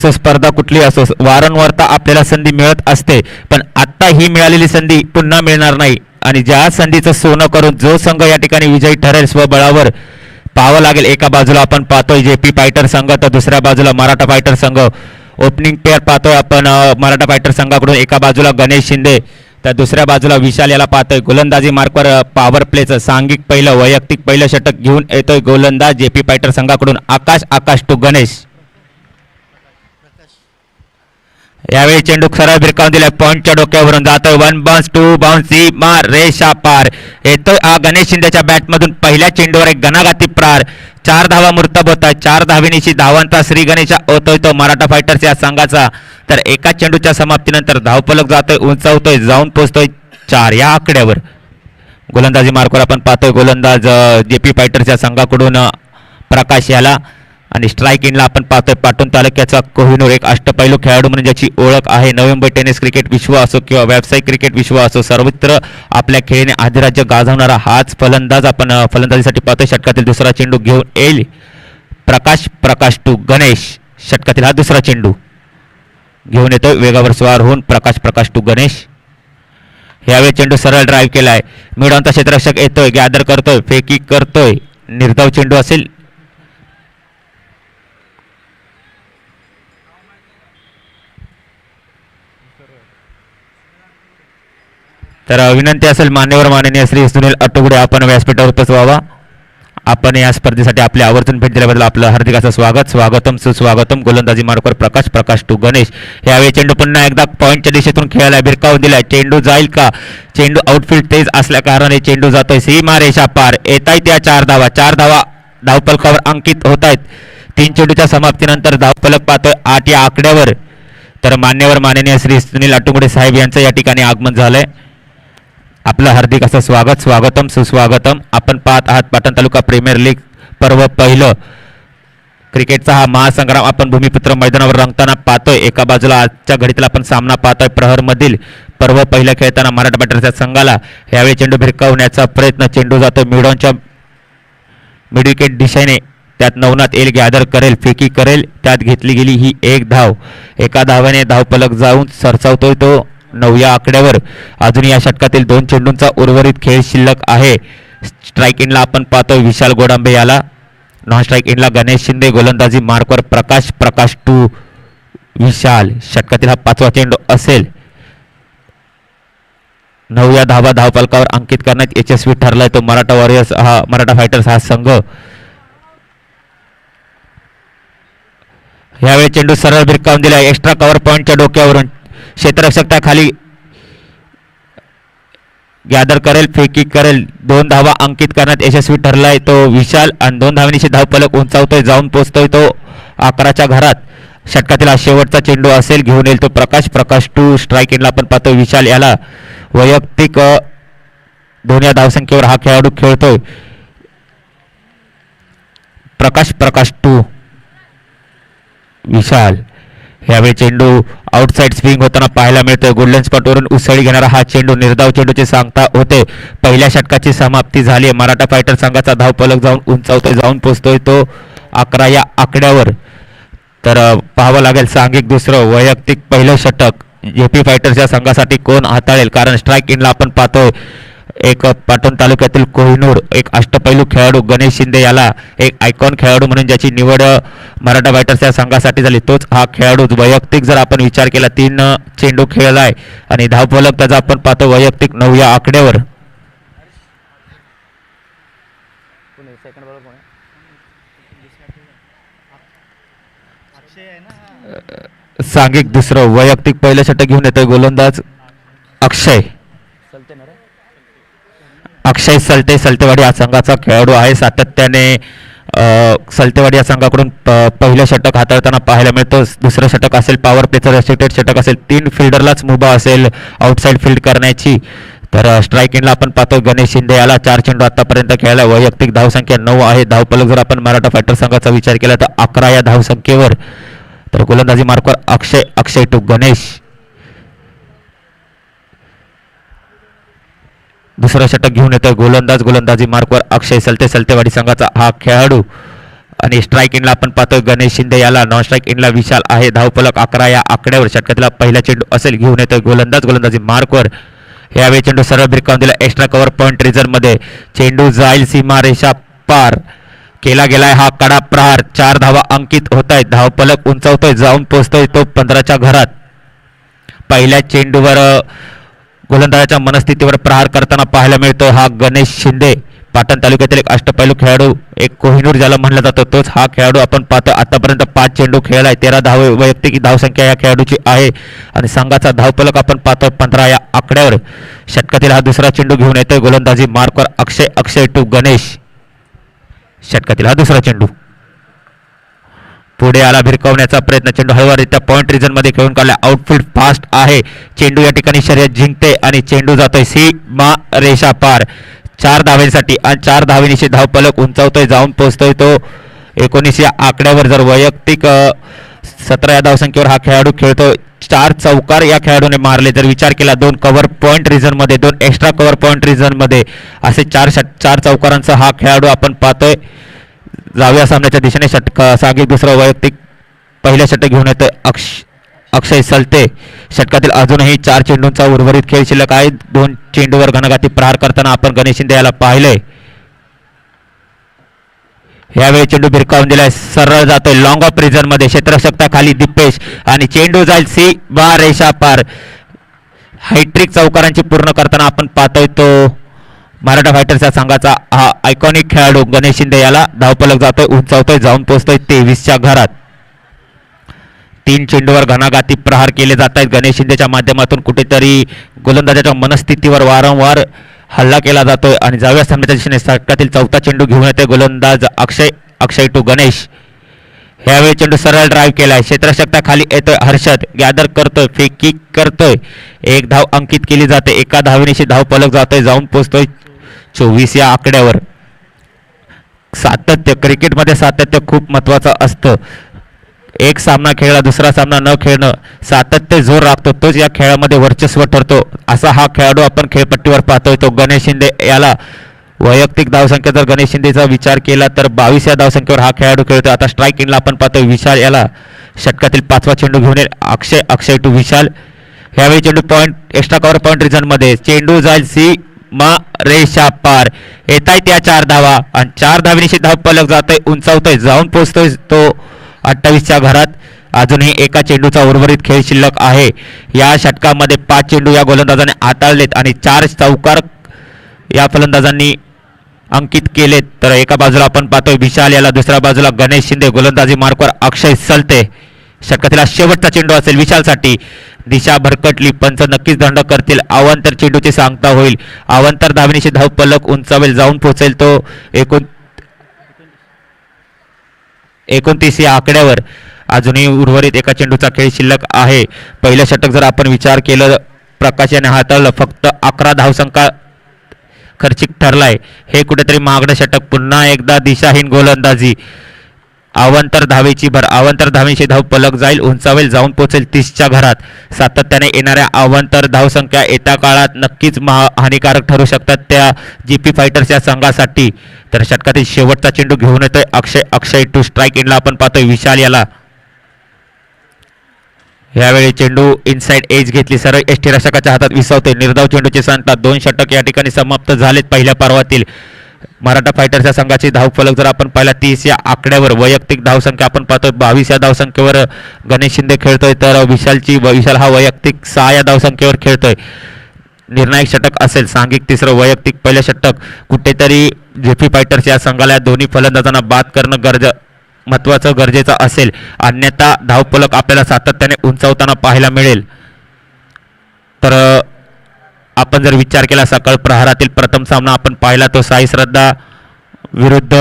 स्पर्धा कुठली असो वारंवारता आपल्याला संधी मिळत असते, पण आता ही मिळालेली संधी पुन्हा मिळणार नाही आणि ज्या संधीचं सोनं करून जो संघ या ठिकाणी विजयी ठरेल स्वबळावर पाहावं लागेल. एका बाजूला आपण पाहतोय जेपी फायटर संघ, तर दुसऱ्या बाजूला मराठा फायटर संघ. ओपनिंग पेअर पाहतोय आपण मराठा फायटर संघाकडून, एका बाजूला गणेश शिंदे तर दुसऱ्या बाजूला विशाल याला पाहतोय. गोलंदाजी मार्कवर पॉवर प्लेचं सांघिक पहिलं वैयक्तिक पहिलं षटक घेऊन येतोय गोलंदाज जेपी फायटर संघाकडून आकाश टू गणेश. यावेळी चेंडू सरळ भिरकावून दिलाय, पॉइंटच्या डोक्यावरून जातोय. 1 बाउन्स 2 बाउन्स मार रेषा पार येतोय. गणेश शिंदेच्या बॅटमधून पहिल्या चेंडूवर एक घणाघाती प्रार. 4 धावा मुर्तब होत आहेत. 4 धावेनिशी धावांचा श्री गणेशा होतोय तो मराठा फायटर्स या संघाचा. तर एका चेंडूच्या समाप्तीनंतर धावफलक जातोय, उंचावतोय, जाऊन पोहोचतोय 4 या आकड्यावर. गोलंदाजी मार्कवर आपण पाहतोय गोलंदाज जेपी फायटर्सच्या संघाकडून प्रकाश याला आणि स्ट्राईक इनला आपण पाहतोय पाटण तालुक्याचा कोहिनूर, एक अष्टपैलू खेळाडू म्हणून ज्याची ओळख आहे. नवी मुंबई टेनिस क्रिकेट विश्व असो किंवा व्यावसायिक क्रिकेट विश्व असो, सर्वत्र आपल्या खेळीने अधिराज्य गाजवणारा हाच फलंदाज आपण फलंदाजीसाठी पाहतोय. षटकातील दुसरा चेंडू घेऊन येईल प्रकाश टू गणेश. षटकातील हा दुसरा चेंडू घेऊन येतोय, वेगावर स्वार होऊन प्रकाश टू गणेश. यावेळी चेंडू सरळ ड्राईव्ह केलाय, मिडॉनचा क्षेत्ररक्षक येतोय, गॅदर करतोय, फेकी करतोय, निर्धाव चेंडू असेल. तर विनंती असेल मान्यवर माननीय श्री सुनील अटुगडे आपण व्यासपीठावर उपस्थित व्हावा. आपण या स्पर्धेसाठी आपले आवर्जून भेट दिल्याबद्दल आपलं हार्दिक असं स्वागतम सुस्वागतम. गोलंदाजी मार्कवर प्रकाश टू गणेश. यावेळी चेंडू पुन्हा एकदा पॉईंटच्या दिशेतून खेळायला भिरकावून दिलाय. चेंडू जाईल का? चेंडू आउटफील्ड तेज असल्या कारणाने चेंडू जातोय सीमा रेषा पार. येत आहेत या 4 धावा. 4 धावा धावफलकावर अंकित होत आहेत. 3 चेंडूच्या समाप्तीनंतर धावफलक पाहतोय 8 या आकड्यावर. तर मान्यवर माननीय श्री सुनील अटुगडे साहेब यांचं या ठिकाणी आगमन झालंय. आपलं हार्दिक असं स्वागतम सुस्वागतम. आपण पाहत आहात पाटण तालुका प्रीमियर लीग पर्व पहिलं क्रिकेटचा हा महासंग्राम आपण भूमिपुत्र मैदानावर रंगताना पाहतोय. एका बाजूला आजच्या घडीतला आपण सामना पाहतोय प्रहरमधील पर्व पहिलं खेळताना मराठा फायटर्सच्या संघाला यावेळी चेंडू भिरकावण्याचा प्रयत्न. चेंडू जातो मिडॉनच्या मिड विकेट दिशेने, त्यात नवनाथ येईल, गॅदर करेल, फेकी करेल, त्यात घेतली गेली ही 1 धाव. एका धावाने धावफलक जाऊन सरसावतोय तो 9 या आकड्यावर. अजून या षटकातील 2 चेंडूंचा उर्वरित खेळ शिल्लक आहे. स्ट्राईक इनला आपण पाहतोय विशाल गोडांबे याला, नॉन स्ट्राईक इनला गणेश शिंदे. गोलंदाजी मार्कवर प्रकाश टू विशाल. षटकातील हा 5वा चेंडू असेल. 9 या धावा धावफलकावर अंकित करण्यात यशस्वी ठरलाय तो मराठा फायटर्स हा संघ. यावेळी चेंडू सरळ भिरकावून दिलाय, एक्स्ट्रा कव्हर पॉईंटच्या डोक्यावरून. क्षेत्ररक्षक त्या खाली गॅदर करेल, फेकी करेल. 2 धावा अंकित करण्यात यशस्वी ठरलाय तो विशाल आणि 2 धावांनी धावफलक उंचावतोय, जाऊन पोहोचतोय तो 11च्या घरात. षटकातील हा शेवटचा चेंडू असेल, घेऊन येईल तो प्रकाश टू. स्ट्राईक इनला आपण पाहतोय विशाल याला. वैयक्तिक 2 या धावसंख्येवर हा खेळाडू खेळतोय. प्रकाश टू विशाल. यावेळी चेंडू आउटसाइड स्विंग होताना पाहायला मिळतोय. गोल्डन स्पॉटवरून उसळी घेणारा हा चेंडू निर्धाव चेंडूची सांगता होते. पहिल्या षटकाची समाप्ती झाली. मराठा फायटर संघाचा धावफलक जाऊन उंचावतोय, जाऊन पोहोचतोय तो 11 या आकड्यावर. तर पाहावं लागेल सांघिक दुसरं वैयक्तिक पहिलं षटक जेपी फायटर्स या संघासाठी कोण हाताळेल. कारण स्ट्राईक इनला आपण पाहतोय एक पाटण तालुक्यातील कोहिनूर, एक अष्टपैलू खेळाडू गणेश शिंदे याला एक आयकॉन खेळाडू म्हणून ज्याची निवड मराठा फायटर्स या संघासाठी झाली, तोच हा खेळाडू. वैयक्तिक जर आपण विचार केला 3 चेंडू खेळलाय आणि धावफलक त्याचा आपण पाहतो वैयक्तिक 9 या आकड्यावर. सांघिक दुसरं वैयक्तिक पहिलं षटक घेऊन येतोय गोलंदाज अक्षय सलतेवाडी या संघाचा खेळाडू आहे. सातत्याने सलतेवाडी या संघाकडून पहिलं षटक हाताळताना पाहायला मिळतं. दुसरं षटक असेल पॉवर प्लेचं रेस्ट्रिक्टेड षटक असेल. 3 फिल्डरलाच मुभा असेल आउटसाइड फील्ड करण्याची. तर स्ट्राईक इनला आपण पाहतो गणेश शिंदे याला. 4 चेंडू आतापर्यंत खेळायला. वैयक्तिक धावसंख्या 9 आहे. धावफलक जर आपण मराठा फायटर संघाचा विचार केला तर 11 या धावसंख्येवर. तर गोलंदाजी मार्कवर अक्षय टू गणेश. दुसरं षटक घेऊन येतोय गोलंदाजी मार्कवर अक्षय सलतेवाडी संघाचा हा खेळाडू. आणि स्ट्राईक इनला आपण पाहतोय गणेश शिंदे याला, नॉन स्ट्राईक इनला विशाल आहे. धावफलक 11 या आकड्यावर. षटकातला पहिला चेंडू असेल, घेऊन येतोय गोलंदाज, गोलंदाजी मार्कवर. यावेळी चेंडू सरळ भिरकावून दिला एक्स्ट्रा कव्हर पॉईंट रिझनमध्ये. चेंडू जाईल सीमारेषा पार. केला गेलाय हा कडा प्रहार. 4 धावा अंकित होत आहेत. धावफलक उंचावतोय, जाऊन पोहोचतोय तो 15च्या घरात. पहिल्या चेंडूवर गोलंदाजाच्या मनस्थितीवर प्रहार करताना पाहायला मिळतो हा गणेश शिंदे. पाटण तालुक्यातील एक अष्टपैलू खेळाडू, एक कोहिनूर ज्याला म्हणलं जातं, तोच हा खेळाडू आपण पाहतो. आतापर्यंत 5 चेंडू खेळलाय. 13 धाव वैयक्तिक धावसंख्या या खेळाडूची आहे आणि संघाचा धावफलक आपण पाहतो 15 या आकड्यावर. षटकातील हा दुसरा चेंडू घेऊन येतोय गोलंदाजी मार्कवर अक्षय टू गणेश. षटकातील हा दुसरा चेंडू पुढे आला, भिरकावण्याचा प्रयत्न. चेंडू हळूवारीत्या पॉइंट रिजन मध्ये खेळून काढला. आउटफील्ड फास्ट आहे. चेंडू या ठिकाणी शर्यत जिंकते आणि चेंडू जातोय सीमा रेषा पार. 4 धावेसाठी आणि 4 धावेनिशी धावफलक उंचावतोय, जाऊन पोहोचतोय तो 19 या आकड्यावर. जर वैयक्तिक 17 या धावसंख्येवर हा खेळाडू खेळतो. 4 चौकार या खेळाडूने मारले. जर विचार केला 2 कव्हर पॉईंट रिजन मध्ये, 2 एक्स्ट्रा कव्हर पॉईंट रिजन मध्ये, असे 4 चौकारांचा हा खेळाडू आपण पाहतोय. जाव्या सामन्याच्या दिशेने सागिर दुसरा वैयक्तिक पहिल्या षटक घेऊन येतोय अक्षय सलते. षटकातील अजूनही 4 चेंडूंचा उर्वरित खेळ शिल्लक आहे. 2 चेंडूवर घणाघाती प्रहार करताना आपण गणेश शिंदे याला पाहिलंय. यावेळी चेंडू भिरकावून दिलाय, सरळ जातोय लॉंग ऑफ रिजन मध्ये. क्षेत्ररक्षक खाली दिपेश आणि चेंडू जाईल सीमा रेषा पार. हायट्रिक चौकारांची पूर्ण करताना आपण पाहतोय तो मराठा फायटर्सच्या संघाचा हा आयकॉनिक खेळाडू गणेश शिंदे याला. धावफलक जातोय, उंचावतोय, जाऊन पोहोचतोय 23च्या घरात. 3 चेंडूवर घणाघाती प्रहार केले जात आहेत गणेश शिंदेच्या माध्यमातून. कुठेतरी गोलंदाजाच्या मनस्थितीवर वारंवार हल्ला केला जातोय आणि जाव्या सामन्याच्या दिशेने षटकातील 4था चेंडू घेऊन येतोय गोलंदाज अक्षय टू गणेश. ह्यावेळी चेंडू सरळ ड्राईव्ह केलाय. क्षेत्ररक्षक खाली येतोय हर्षद, गॅदर करतोय, फेकी करतोय. 1 धाव अंकित केली जाते. 1 धावेनिशी धावफलक जातोय, जाऊन पोहोचतोय 24 या आकड्यावर. सातत्य, क्रिकेटमध्ये सातत्य खूप महत्वाचं असतं. एक सामना खेळला, दुसरा सामना न खेळणं, सातत्य जोर राखतो तोच या खेळामध्ये वर्चस्व ठरतो. असा हा खेळाडू आपण खेळपट्टीवर पाहतोय तो गणेश शिंदे याला. वैयक्तिक धावसंख्या जर गणेश शिंदेचा विचार केला तर 22 या धावसंख्येवर हा खेळाडू खेळतोय. आता स्ट्राईक इनला आपण पाहतोय विशाल याला. षटकातील 5वा चेंडू घेऊन येईल अक्षय टू विशाल. ह्यावेळी चेंडू point extra cover point region मध्ये. चेंडू जाईल सीमा रेषा पार. येताय त्या 4 धावा आणि 4 धावेनिशी धावफलक जातोय, उंचावतोय, जाऊन पोहोचतोय तो 28च्या घरात. अजूनही 1 चेंडूचा उर्वरित खेळ शिल्लक आहे. या षटकामध्ये 5 चेंडू या गोलंदाजाने हाताळलेत आणि 4 चौकार या फलंदाजांनी अंकित केलेत. तर एका बाजूला आपण पाहतोय विशाल याला, दुसऱ्या बाजूला गणेश शिंदे. गोलंदाजी मार्कवर अक्षय सलते. षटकातील शेवटचा चेंडू असेल विशालसाठी. दिशा भरकटली, पंच नक्कीच दंड करतील. अवांतर चेंडूची सांगता होईल. अवांतर धावेनिशी धावफलक उंचावेल, जाऊन पोहोचेल तो 29 या आकड्यावर. अजूनही उर्वरित 1 चेंडूचा खेळ शिल्लक आहे. पहिलं षटक जर आपण विचार केलं, प्रकाश याने हाताळलं, फक्त 11 धावसंख्या खर्चिक ठरलाय. हे कुठेतरी महागडं षटक. पुन्हा एकदा दिशाहीन गोलंदाजी. अवांतर धावेची भर. अवांतर धावेची धावफलक जाईल, उंचावेल, जाऊन पोहोचेल 30च्या घरात. सातत्याने येणाऱ्या अवांतर धावसंख्या येत्या काळात नक्कीच हानिकारक ठरू शकतात त्या जीपी फायटर्स या संघासाठी. तर षटकातील शेवटचा चेंडू घेऊन येतोय अक्षय टू. स्ट्राईक इनला आपण पाहतोय विशाल याला. यावेळी चेंडू इनसाइड एज घेतली, सरळ यष्टीरक्षकाच्या हातात विसावते. निर्धाव चेंडूची सांगता. 2 षटक या ठिकाणी समाप्त झालेत पहिल्या पर्वातील. मराठा फायटर्सच्या संघाची धावफलक जर आपण पाहिला 30 या आकड्यावर. वैयक्तिक धावसंख्या आपण पाहतोय 22 या धावसंख्येवर गणेश शिंदे खेळतोय. तर विशाल हा वैयक्तिक 6 या धावसंख्येवर खेळतोय. निर्णायक षटक असेल, सांघिक तिसरं, वैयक्तिक पहिलं षटक. कुठेतरी जेपी फायटर्स या संघाला दोन्ही फलंदाजांना बाद करणं महत्वाचं गरजेचं असेल. अन्यथा धावफलक आपल्याला सातत्याने उंचावताना पाहायला मिळेल. तर आपण जर विचार केला, सकाळ प्रहारातील प्रथम सामना आपण पाहिला तो साई श्रद्धा विरुद्ध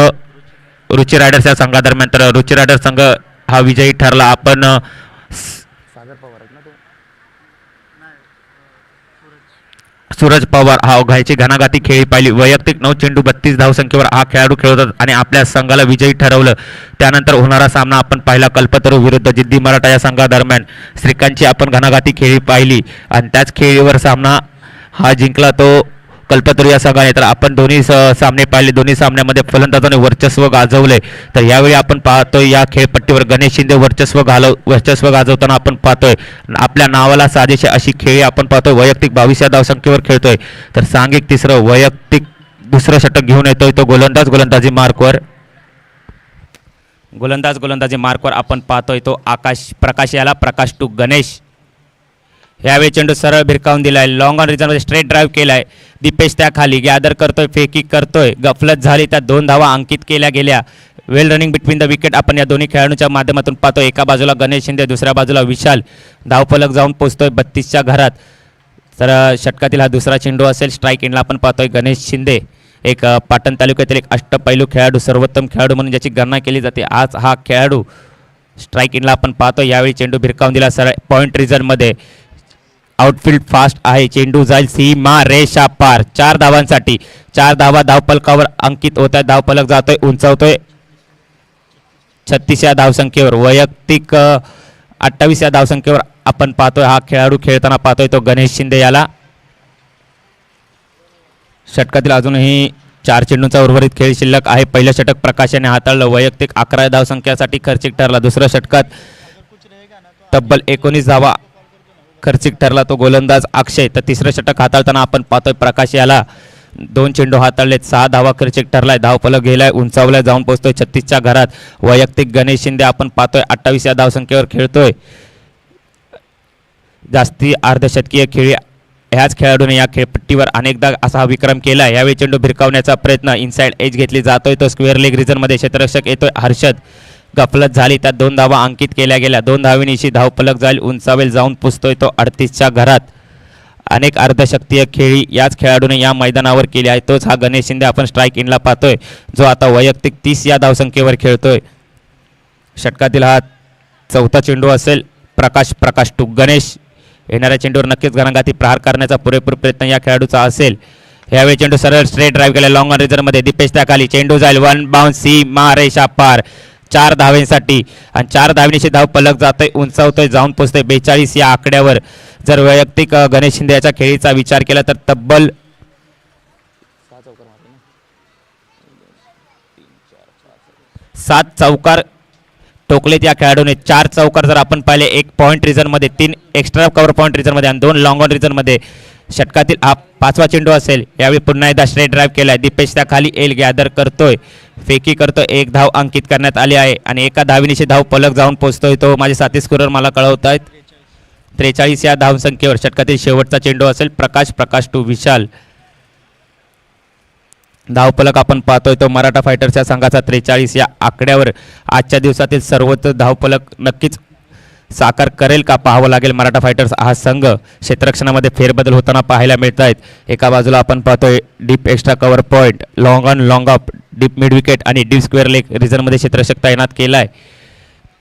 रुची रायडर्स या संघादरम्यान. तर रुची रायडर्स संघ हा विजयी ठरला. आपण सूरज पवार हा घायची घणाघाती खेळी पाहिली. वैयक्तिक 9 चेंडू 32 धावसंख्येवर हा खेळाडू खेळतात आणि आपल्या संघाला विजयी ठरवलं. त्यानंतर होणारा सामना आपण पाहिला कल्पतरू विरुद्ध जिद्दी मराठा या संघादरम्यान. श्रीकांतची आपण घणाघाती खेळी पाहिली आणि त्याच खेळीवर सामना हा जिंकला तो कल्पतरू या संघाने. तर आपण दोन्ही सामने पाहिले, दोन्ही सामन्यामध्ये फलंदाजाने वर्चस्व गाजवले. तर यावेळी आपण पाहतोय या खेळपट्टीवर गणेश शिंदे वर्चस्व गाजवताना आपण पाहतोय. आपल्या नावाला साजेशी अशी खेळी आपण पाहतोय. वैयक्तिक 22 या धावसंख्येवर खेळतोय. तर सांघिक तिसरं वैयक्तिक दुसरं षटक घेऊन येतोय तो गोलंदाजी मार्कवर आपण पाहतोय तो प्रकाश याला. प्रकाश टू गणेश. यावेळी चेंडू सरळ भिरकावून दिलाय. लॉंग ऑन रिझनमध्ये स्ट्रेट ड्राईव्ह केलाय. दीपेश त्या खाली गॅदर करतोय, फेकी करतोय. गफलत झाली, त्या 2 धावा अंकित केल्या गेल्या. वेल रनिंग बिटवीन द विकेट आपण या दोन्ही खेळाडूंच्या माध्यमातून पाहतोय. एका बाजूला गणेश शिंदे, दुसऱ्या बाजूला विशाल. धावफलक जाऊन पोहोचतोय 32च्या घरात. तर षटकातील हा दुसरा चेंडू असेल. स्ट्राईक एंडला आपण पाहतोय गणेश शिंदे, एक पाटण तालुक्यातील एक अष्टपैलू खेळाडू, सर्वोत्तम खेळाडू म्हणून ज्याची गणना केली जाते. आज हा खेळाडू स्ट्राईक एंडला आपण पाहतोय. यावेळी चेंडू भिरकावून दिला सरळ पॉईंट रिझनमध्ये. आउटफील्ड फास्ट आहे. चेंडू जाईल सीमा रेषा पार. 4 धावांसाठी. 4 धावा धावफलकावर अंकित होत आहे. धावफलक जातोय, उंचावतोय 36 या धावसंख्येवर. वैयक्तिक 28 या धावसंख्येवर आपण पाहतोय हा खेळाडू खेळताना पाहतोय तो गणेश शिंदे याला. षटकातील अजूनही 4 चेंडूंचा उर्वरित खेळ शिल्लक आहे. पहिलं षटक प्रकाशाने हाताळलं. वैयक्तिक 11 धावसंख्यासाठी खर्चिक ठरला. दुसऱ्या षटकात तब्बल 19 धावा खर्चिक ठरला तो गोलंदाज अक्षय. तर तिसरं षटक हाताळताना आपण पाहतोय प्रकाश याला. 2 चेंडू हाताळलेत, 6 धावा खर्चिक ठरलाय. धावफलक गेलाय, उंचावलाय, जाऊन पोहोचतोय 36च्या घरात. वैयक्तिक गणेश शिंदे आपण पाहतोय 28 या धावसंख्येवर खेळतोय. जास्ती अर्धशतकीय खेळी ह्याच खेळाडूने या खेळपट्टीवर अनेकदा असा हा विक्रम केला. यावेळी चेंडू भिरकावण्याचा प्रयत्न, इनसाइड एज घेतली जातोय तो स्क्वेअर लेग रिझनमध्ये. क्षेत्ररक्षक येतोय हर्षद. गफलत झाली, त्यात 2 धावा अंकित केल्या गेल्या. 2 धावीनिशी धावफलक जाईल, उंचावेल, जाऊन पुसतोय तो 38च्या घरात. अनेक अर्धशक्तीय खेळी याच खेळाडूने या मैदानावर केली आहे. तोच हा गणेश शिंदे आपण स्ट्राईक इनला पाहतोय, जो आता वैयक्तिक 30 या धावसंख्येवर खेळतोय. षटकातील हा 4था चेंडू असेल. प्रकाश टू गणेश. येणाऱ्या चेंडूवर नक्कीच घरंगाती प्रहार करण्याचा पुरेपूर प्रयत्न या खेळाडूचा असेल. यावेळी चेंडू सरळ स्ट्रेट ड्राईव्ह केला लॉंग ऑन रिझनमध्ये. दीपेश त्या खाली. चेंडू जाईल 1 बाउन्स सीमा रेषा पार. 4 धावेसाठी आणि 4 धावेनिशी धाव फलक जातोय, उंचावतोय, जाऊन पोहोचतोय 42 या आकड्यावर. जर वैयक्तिक गणेश शिंदे याच्या खेळीचा विचार केला तर तब्बल 7 चौकार ठोकलेत या खेळाडूने. 4 चौकार जर आपण पाहिले, 1 पॉईंट रिझनमध्ये, 3 एक्स्ट्रा कव्हर पॉईंट रिझनमध्ये आणि 2 लॉंग ऑन रिझनमध्ये. षटकातील हा 5वा चेंडू असेल. यावेळी पुन्हा एकदा स्ट्रेट ड्राईव्ह केलाय. दीपेश त्या खाली एल गॅदर करतोय, फेकी करतोय. 1 धाव अंकित करण्यात आली आहे आणि एका धावीनिशी धाव फलक जाऊन पोहोचतोय तो. माझे साथी स्कोरर मला कळवत आहेत 43 या धावसंख्येवर. षटकातील शेवटचा चेंडू असेल. प्रकाश टू विशाल. धावफलक आपण पाहतोय तो मराठा फायटर्सच्या संघाचा 43 या आकड्यावर. आजच्या दिवसातील सर्वोच्च धावफलक नक्कीच साकार करेल का पाहावं लागेल. मराठा फायटर्स हा संघ क्षेत्ररक्षणामध्ये फेरबदल होताना पाहायला मिळत आहेत. एका बाजूला आपण पाहतोय deep extra cover point, long on long of, deep mid wicket आणि डीप स्क्वेअर लेग रिझनमध्ये क्षेत्ररक्षक तैनात केला आहे.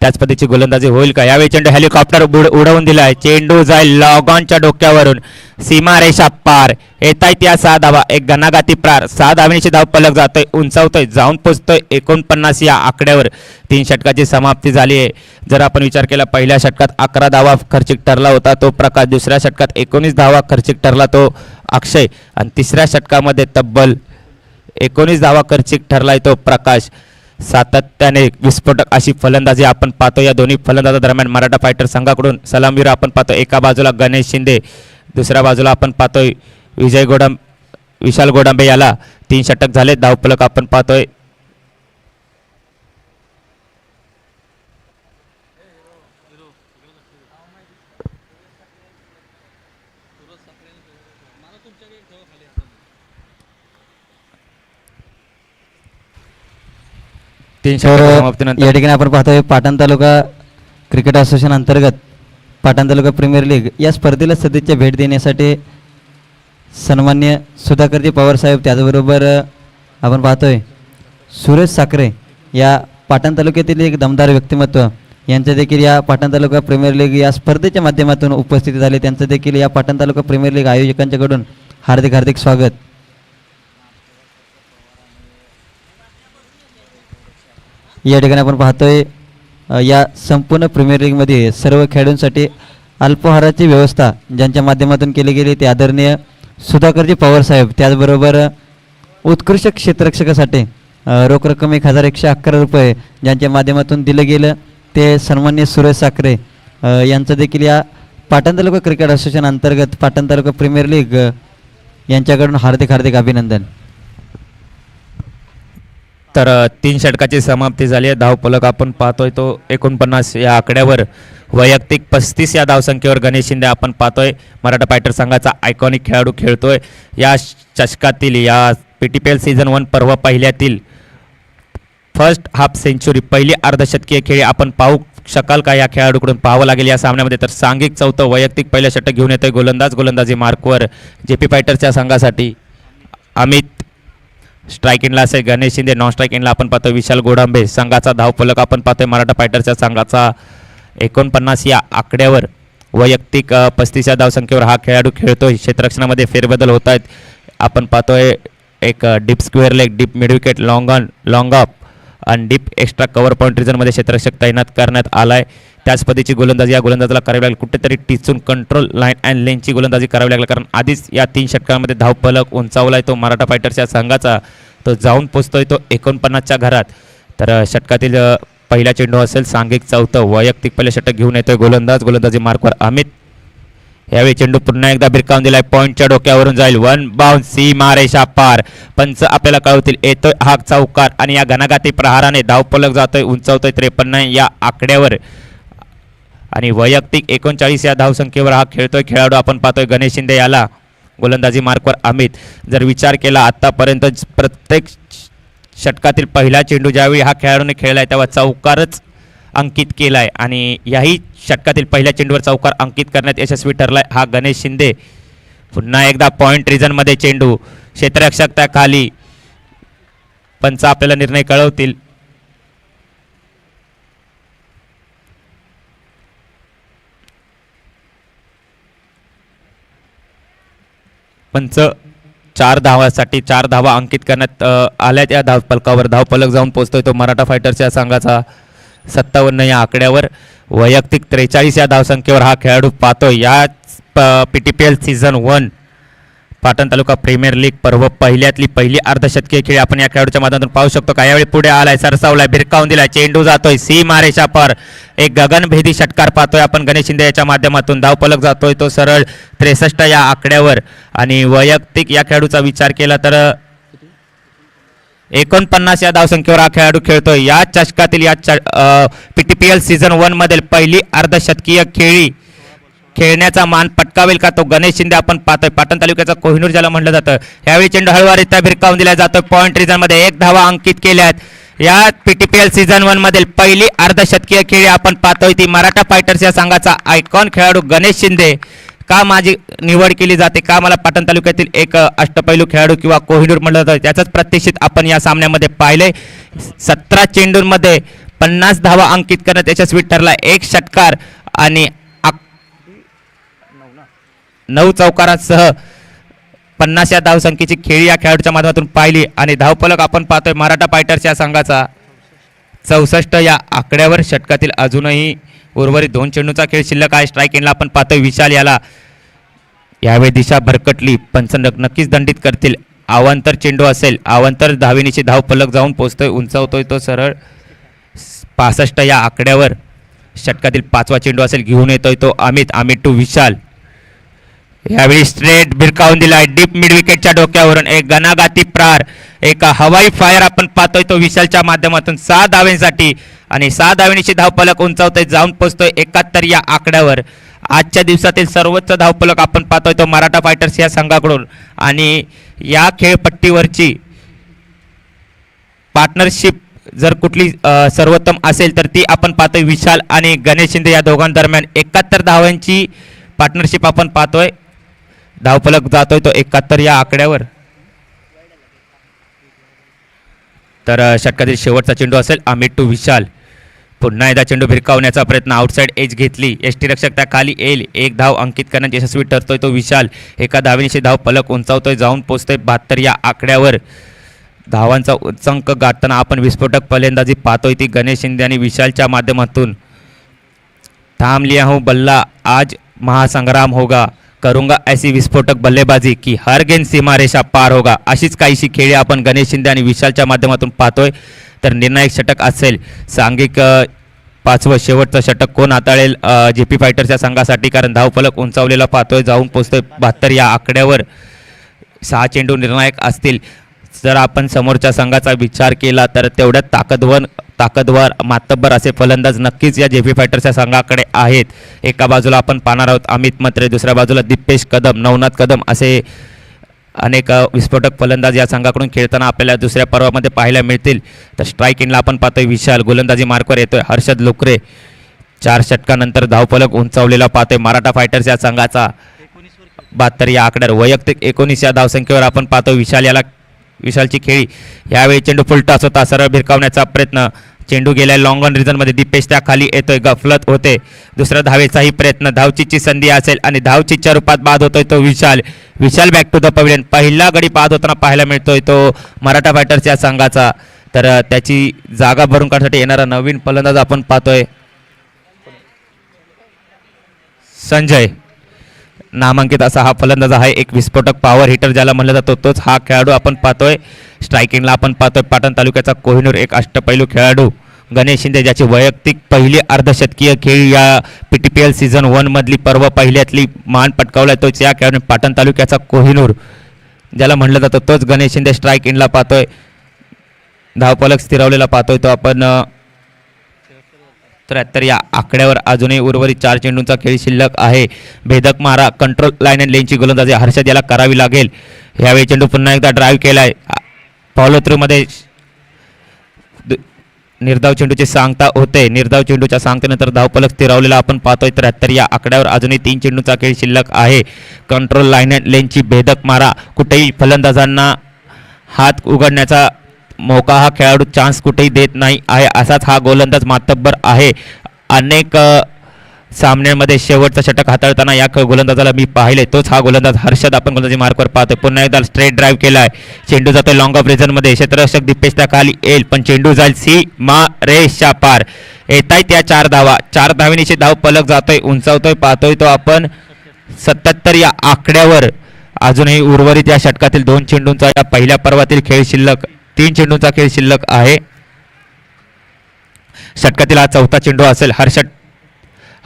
त्याच पद्धतीची गोलंदाजी होईल का. यावेळी चेंडू हेलिकॉप्टर उडवून दिला आहे. चेंडू जाईल लॉगॉनच्या डोक्यावरून सीमा रेषा पार. येत आहेत या 6 धावा. एक घणाघाती प्रार. 6 धावेनिशी धाव फलक जातोय, उंचावतोय, जाऊन पोचतोय 49 या आकड्यावर. 3 षटकाची समाप्ती झाली आहे. जर आपण विचार केला, पहिल्या षटकात 11 धावा खर्चिक ठरला होता तो प्रकाश. दुसऱ्या षटकात 19 धावा खर्चिक ठरला तो अक्षय आणि तिसऱ्या षटकामध्ये तब्बल 19 धावा खर्चिक ठरलाय तो प्रकाश. सातत्याने विस्फोटक अशी फलंदाजी आपण पाहतो या दोन्ही फलंदाजादरम्यान. मराठा फायटर संघाकडून सलामवीर आपण पाहतो. एका बाजूला गणेश शिंदे, दुसऱ्या बाजूला आपण पाहतोय विशाल गोडांबे याला. 3 षटक झाले. धावफलक आपण पाहतोय या ठिकाणी आपण पाहतोय पाटण तालुका क्रिकेट असोसिएशन अंतर्गत पाटण तालुका प्रीमियर लीग या स्पर्धेला सदिच्छा भेट देण्यासाठी सन्मान्य सुधाकरजी पवार साहेब, त्याचबरोबर आपण पाहतोय सुरेश साखरे या पाटण तालुक्यातील एक दमदार व्यक्तिमत्व यांचं देखील या पाटण तालुका प्रीमियर लीग या स्पर्धेच्या माध्यमातून उपस्थिती झाले. त्यांचं देखील या पाटण तालुका प्रीमियर लीग आयोजकांच्याकडून हार्दिक स्वागत. या ठिकाणी आपण पाहतोय या संपूर्ण प्रीमियर लीगमध्ये सर्व खेळाडूंसाठी अल्पाहाराची व्यवस्था ज्यांच्या माध्यमातून केली गेली ते आदरणीय सुधाकरजी पवारसाहेब. त्याचबरोबर उत्कृष्ट क्षेत्ररक्षकासाठी रोख रक्कम 1111 रुपये ज्यांच्या माध्यमातून दिलं गेलं ते सन्माननीय सुरेश साखरे यांचं देखील या पाटण तालुका क्रिकेट असोसिएशन अंतर्गत पाटण तालुका प्रीमियर लीग यांच्याकडून हार्दिक हार्दिक अभिनंदन. तर 3 षटकाची समाप्ती झाली आहे. धावफलक आपण पाहतोय तो 49 या आकड्यावर. वैयक्तिक 35 या धावसंख्येवर गणेश शिंदे आपण पाहतोय. मराठा फायटर संघाचा आयकॉनिक खेळाडू खेळतोय. या चषकातील या PTPL सीझन 1 पर्व पहिल्यातील फर्स्ट हाफ सेंचुरी पहिली अर्धशतकीय खेळी आपण पाहू शकाल का? या खेळाडूकडून पाहावं लागेल या सामन्यामध्ये. तर सांघिक चौथं वैयक्तिक पहिलं षटक घेऊन येतोय गोलंदाज. गोलंदाजी मार्कवर JP फायटरच्या संघासाठी अमित. स्ट्राईक इनला असेल गणेश शिंदे. नॉन स्ट्राईक इनला आपण पाहतोय विशाल गोडांबे. संघाचा धावफलक आपण पाहतोय मराठा फायटरच्या संघाचा 49 या आकड्यावर. वैयक्तिक 35 या धावसंख्येवर हा खेळाडू खेळतोय. क्षेत्ररक्षणामध्ये फेरबदल होत आहेत. आपण पाहतोय एक deep square leg, deep mid wicket, long on, long of आणि डीप एक्स्ट्रा कव्हर पॉईंट रिजनमध्ये क्षेत्ररक्षक तैनात करण्यात आला आहे. त्याच पद्धतीची गोलंदाजी या गोलंदाजाला करावी लागेल. कुठेतरी टिचून कंट्रोल लाईन अँड लेनची गोलंदाजी करावी लागेल, कारण आधीच या 3 षटकांमध्ये धावफलक उंचावला आहे तो मराठा फायटर्सच्या संघाचा. तो जाऊन पोचतोय तो 49च्या घरात. तर षटकातील पहिला चेंडू असेल सांघिक चौथं वैयक्तिक पहिलं षटक घेऊन येतोय गोलंदाज. गोलंदाजी मार्कवर अमित. यावेळी चेंडू पुन्हा एकदा भिरकावून दिलाय. पॉईंटच्या डोक्यावरून जाईल. 1 बाउन्स, सीमारेषा पार. पंच आपल्याला कळवतील येतोय हा चौकार आणि या घनाघाती प्रहाराने धावफलक जातोय उंचावतोय 53 या आकड्यावर. आणि वैयक्तिक 39 या धावसंख्येवर हा खेळतोय खेळाडू आपण पाहतोय गणेश शिंदे याला. गोलंदाजी मार्कवर अमित. जर विचार केला आत्तापर्यंत प्रत्येक षटकातील पहिला चेंडू ज्यावेळी हा खेळाडूने खेळलाय तेव्हा चौकारच अंकित केलाय आणि याही षटकातील पहिल्या चेंडूवर चौकार अंकित करण्यात यशस्वी ठरलाय हा गणेश शिंदे. पुन्हा एकदा पॉईंट रिजनमध्ये चेंडू. क्षेत्ररक्षक त्या खाली. पंच आपल्याला निर्णय कळवतील. पंच 4 धावासाठी 4 धावा अंकित करण्यात आल्या. त्या धावफलकावर धावफलक जाऊन पोहोचतोय तो मराठा फायटर्सच्या संघाचा 57 या आकड्यावर. वैयक्तिक 43 या धावसंख्येवर हा खेळाडू पाहतोय. या PTPL सीझन 1 पाटण तालुका प्रीमियर लीग पर्व पहिल्यातली पहिली अर्धशतकीय खेळी आपण या खेळाडूच्या माध्यमातून पाहू शकतो. का यावेळी पुढे आलाय, सरसावलाय, भिरकावून दिलाय. चेंडू जातोय सीमारेषा पार. एक गगनभेदी षटकार पाहतोय आपण गणेश शिंदे याच्या माध्यमातून. धावफलक जातोय तो सरळ 63 या आकड्यावर. आणि वैयक्तिक या खेळाडूचा विचार केला तर 49 या धावसंख्येवर हा खेळाडू खेळतोय. या चषकातील या PTPL सीझन 1 मधील पहिली अर्धशतकीय खेळी खेळण्याचा मान पटकावेल का तो गणेश शिंदे आपण पाहतोय. पाटण तालुक्याचा कोहिनूर ज्याला म्हटलं जातं. यावेळी चेंडू हळूवारीत्या भिरकावून दिला जातोय. पॉईंट रिजनमध्ये 1 धावा अंकित केल्यात. या PTPL सीझन 1 मधील पहिली अर्धशतकीय खेळी आपण पाहतोय ती मराठा फायटर्स या संघाचा आयकॉन खेळाडू गणेश शिंदे. का माझी निवड केली जाते, का मला पाटण तालुक्यातील एक अष्टपैलू खेळाडू किंवा कोहिनूर म्हटलं जातं, त्याचंच प्रतिष्ठित आपण या सामन्यामध्ये पाहिलंय. 17 चेंडूंमध्ये 50 धावा अंकित करण्यात यशस्वी ठरला. 1 षटकार आणि 9 चौकारांसह 50 या धावसंख्येची खेळी या खेळाडूच्या माध्यमातून पाहिली. आणि धावफलक आपण पाहतोय मराठा फायटर्स या संघाचा 64 या आकड्यावर. षटकातील अजूनही उर्वरित 2 चेंडूचा खेळ शिल्लक आहे. स्ट्राईक इनला आपण पाहतोय विशाल याला. यावेळी दिशा भरकटली. पंच नक्कीच दंडित करतील. अवांतर चेंडू असेल. अवांतर धावेनीची धावफलक जाऊन पोहोचतोय उंचावतोय तो सरळ 65 या आकड्यावर. षटकातील 5वा चेंडू असेल घेऊन येतोय तो अमित. अमित टू विशाल. यावेळी स्ट्रेट भिरकावून दिलाय डीप मिड विकेटच्या डोक्यावरून. एक घनाघाती प्रहार, एक हवाई फायर आपण पाहतोय तो विशालच्या माध्यमातून 6 धावेंसाठी. आणि 6 धावेनीची धावफलक उंचावतोय जाऊन पोहोचतोय 71 या आकड्यावर. आजच्या दिवसातील सर्वोच्च धावफलक आपण पाहतोय तो मराठा फायटर्स या संघाकडून. आणि या खेळपट्टीवरची पार्टनरशिप जर कुठली सर्वोत्तम असेल तर ती आपण पाहतोय विशाल आणि गणेश शिंदे या दोघांदरम्यान 71 धावांची पार्टनरशिप आपण पाहतोय. धावफलक जातोय तो 71 या आकड्यावर. तर षटकातील शेवटचा चेंडू असेल अमित टू विशाल. पुन्हा एकदा चेंडू भिरकावण्याचा प्रयत्न. आउटसाइड एज घेतली. यष्टीरक्षक त्या खाली येईल. 1 धाव अंकित करण्यात यशस्वी ठरतोय तो विशाल. एका धावेनीशी धाव फलक उंचावतोय जाऊन पोचतोय 72 या आकड्यावर. धावांचा उच्चांक गाठताना आपण विस्फोटक फलंदाजी पाहतोय ती गणेश शिंदे आणि विशालच्या माध्यमातून. थांब लिया हूं बल्ला आज महासंग्राम होगा. करूंगा ऐसी विस्फोटक बल्लेबाजी की हर गेंद सीमारेषा पार होगा, अशीच काहीशी खेळी आपण गणेश शिंदे आणि विशालच्या माध्यमातून पाहतोय. तर निर्णायक षटक असेल, सांघिक पाचवं शेवटचं षटक कोण हाताळेल जेपी फायटर्सच्या संघासाठी, कारण धावफलक उंचावलेला पाहतोय, जाऊन पोचतोय 72 या आकड्यावर. 6 चेंडू निर्णायक असतील. जर आपण समोरच्या संघाचा विचार केला तर तेवढ्यात ताकदवर मातब्बर असे फलंदाज नक्कीच या जेपी फायटर्सच्या संघाकडे आहेत. एका बाजूला आपण पाहणार आहोत अमित म्हात्रे, दुसऱ्या बाजूला दिपेश कदम, नवनाथ कदम असे अनेक विस्फोटक फलंदाज या संघाकडून खेळताना आपल्याला दुसऱ्या पर्वामध्ये पाहायला मिळतील. तर स्ट्राईक इनला आपण पाहतोय विशाल, गोलंदाजी मार्कवर येतोय हर्षद लोकरे. 4 षटकानंतर धावफलक उंचावलेला पाहतोय मराठा फायटर्स या संघाचा. 72 या आकड्यावर वैयक्तिक 19 या धावसंख्येवर आपण पाहतो विशालची खेळी. यावेळी चेंडू फुलटॉस होता, सरळ भिरकावण्याचा प्रयत्न, चेंडू गेलाय लॉंग ऑन रिझनमध्ये, दिपेश त्या खाली येतोय, गफलत होते. दुसरा धावेचाही प्रयत्न, धावचीची संधी असेल आणि धावचीच्या रूपात बाद होतोय तो विशाल बॅक टू द पवेलियन. पहिला गडी बाद होताना पाहायला मिळतोय तो मराठा फायटर्स या संघाचा. तर त्याची जागा भरून काढण्यासाठी येणारा नवीन फलंदाज आपण पाहतोय संजय नामांकित असा हा फलंदाज आहे. एक विस्फोटक पॉवर हिटर ज्याला म्हणलं जातो तोच हा खेळाडू आपण पाहतोय. स्ट्रायकिंगला आपण पाहतोय पाटण तालुक्याचा कोहिनूर, एक अष्टपैलू खेळाडू गणेश शिंदे, ज्याची वैयक्तिक पहिली अर्धशतकीय खेळी या PTPL सीझन 1 मधली पर्व पहिल्यातली मान पटकावलाय तोच या खेळाडू पाटण तालुक्याचा कोहिनूर ज्याला म्हणलं जातं तोच गणेश शिंदे. स्ट्राईक इनला पाहतोय, धावफलक स्थिरावलेला पाहतोय तो आपण. 73 या आकड्यावर अजूनही उर्वरित 4 चेंडूंचा खेळ शिल्लक आहे. भेदक मारा, कंट्रोल लाईन अँड लेनची गोलंदाजी हर्षद याला करावी लागेल. यावेळी चेंडू पुन्हा एकदा ड्राईव्ह केलाय, फॉलो थ्रूमध्ये निर्धाव चेंडूची सांगता होते. निर्धाव चेंडूच्या सांगतेनंतर धावफलक स्थिरावलेला आपण पाहतोय. 73 या आकड्यावर अजूनही 3 चेंडूंचा खेळ शिल्लक आहे. कंट्रोल लाईन अँड लेनची भेदक मारा, कुठेही फलंदाजांना हात उघडण्याचा मौका हा खेळाडू चान्स कुठेही देत नाही आहे, असाच हा गोलंदाज मातब्बर आहे. अनेक सामन्यांमध्ये शेवटचं षटक हाताळताना या गोलंदाजाला मी पाहिले, तोच हा गोलंदाज हर्षद आपण गोलंदाजी मार्कवर पाहतोय. पुन्हा एकदा स्ट्रेट ड्राईव्ह केलाय, चेंडू जातोय लॉंग ऑफ रिझनमध्ये, क्षेत्ररक्षक दिपेश त्या खाली येईल पण चेंडू जाईल सीमारेषा पार. येताय त्या 4 धावा, 4 धावेनिशी धाव फलक जातोय, उंचावतोय पाहतोय तो आपण 77 या आकड्यावर. अजूनही उर्वरित या षटकातील 2 चेंडूंचा या पहिल्या पर्वातील खेळ शिल्लक, 3 चेंडूंचा खेळ शिल्लक आहे. षटकातील हा 4था चेंडू असेल.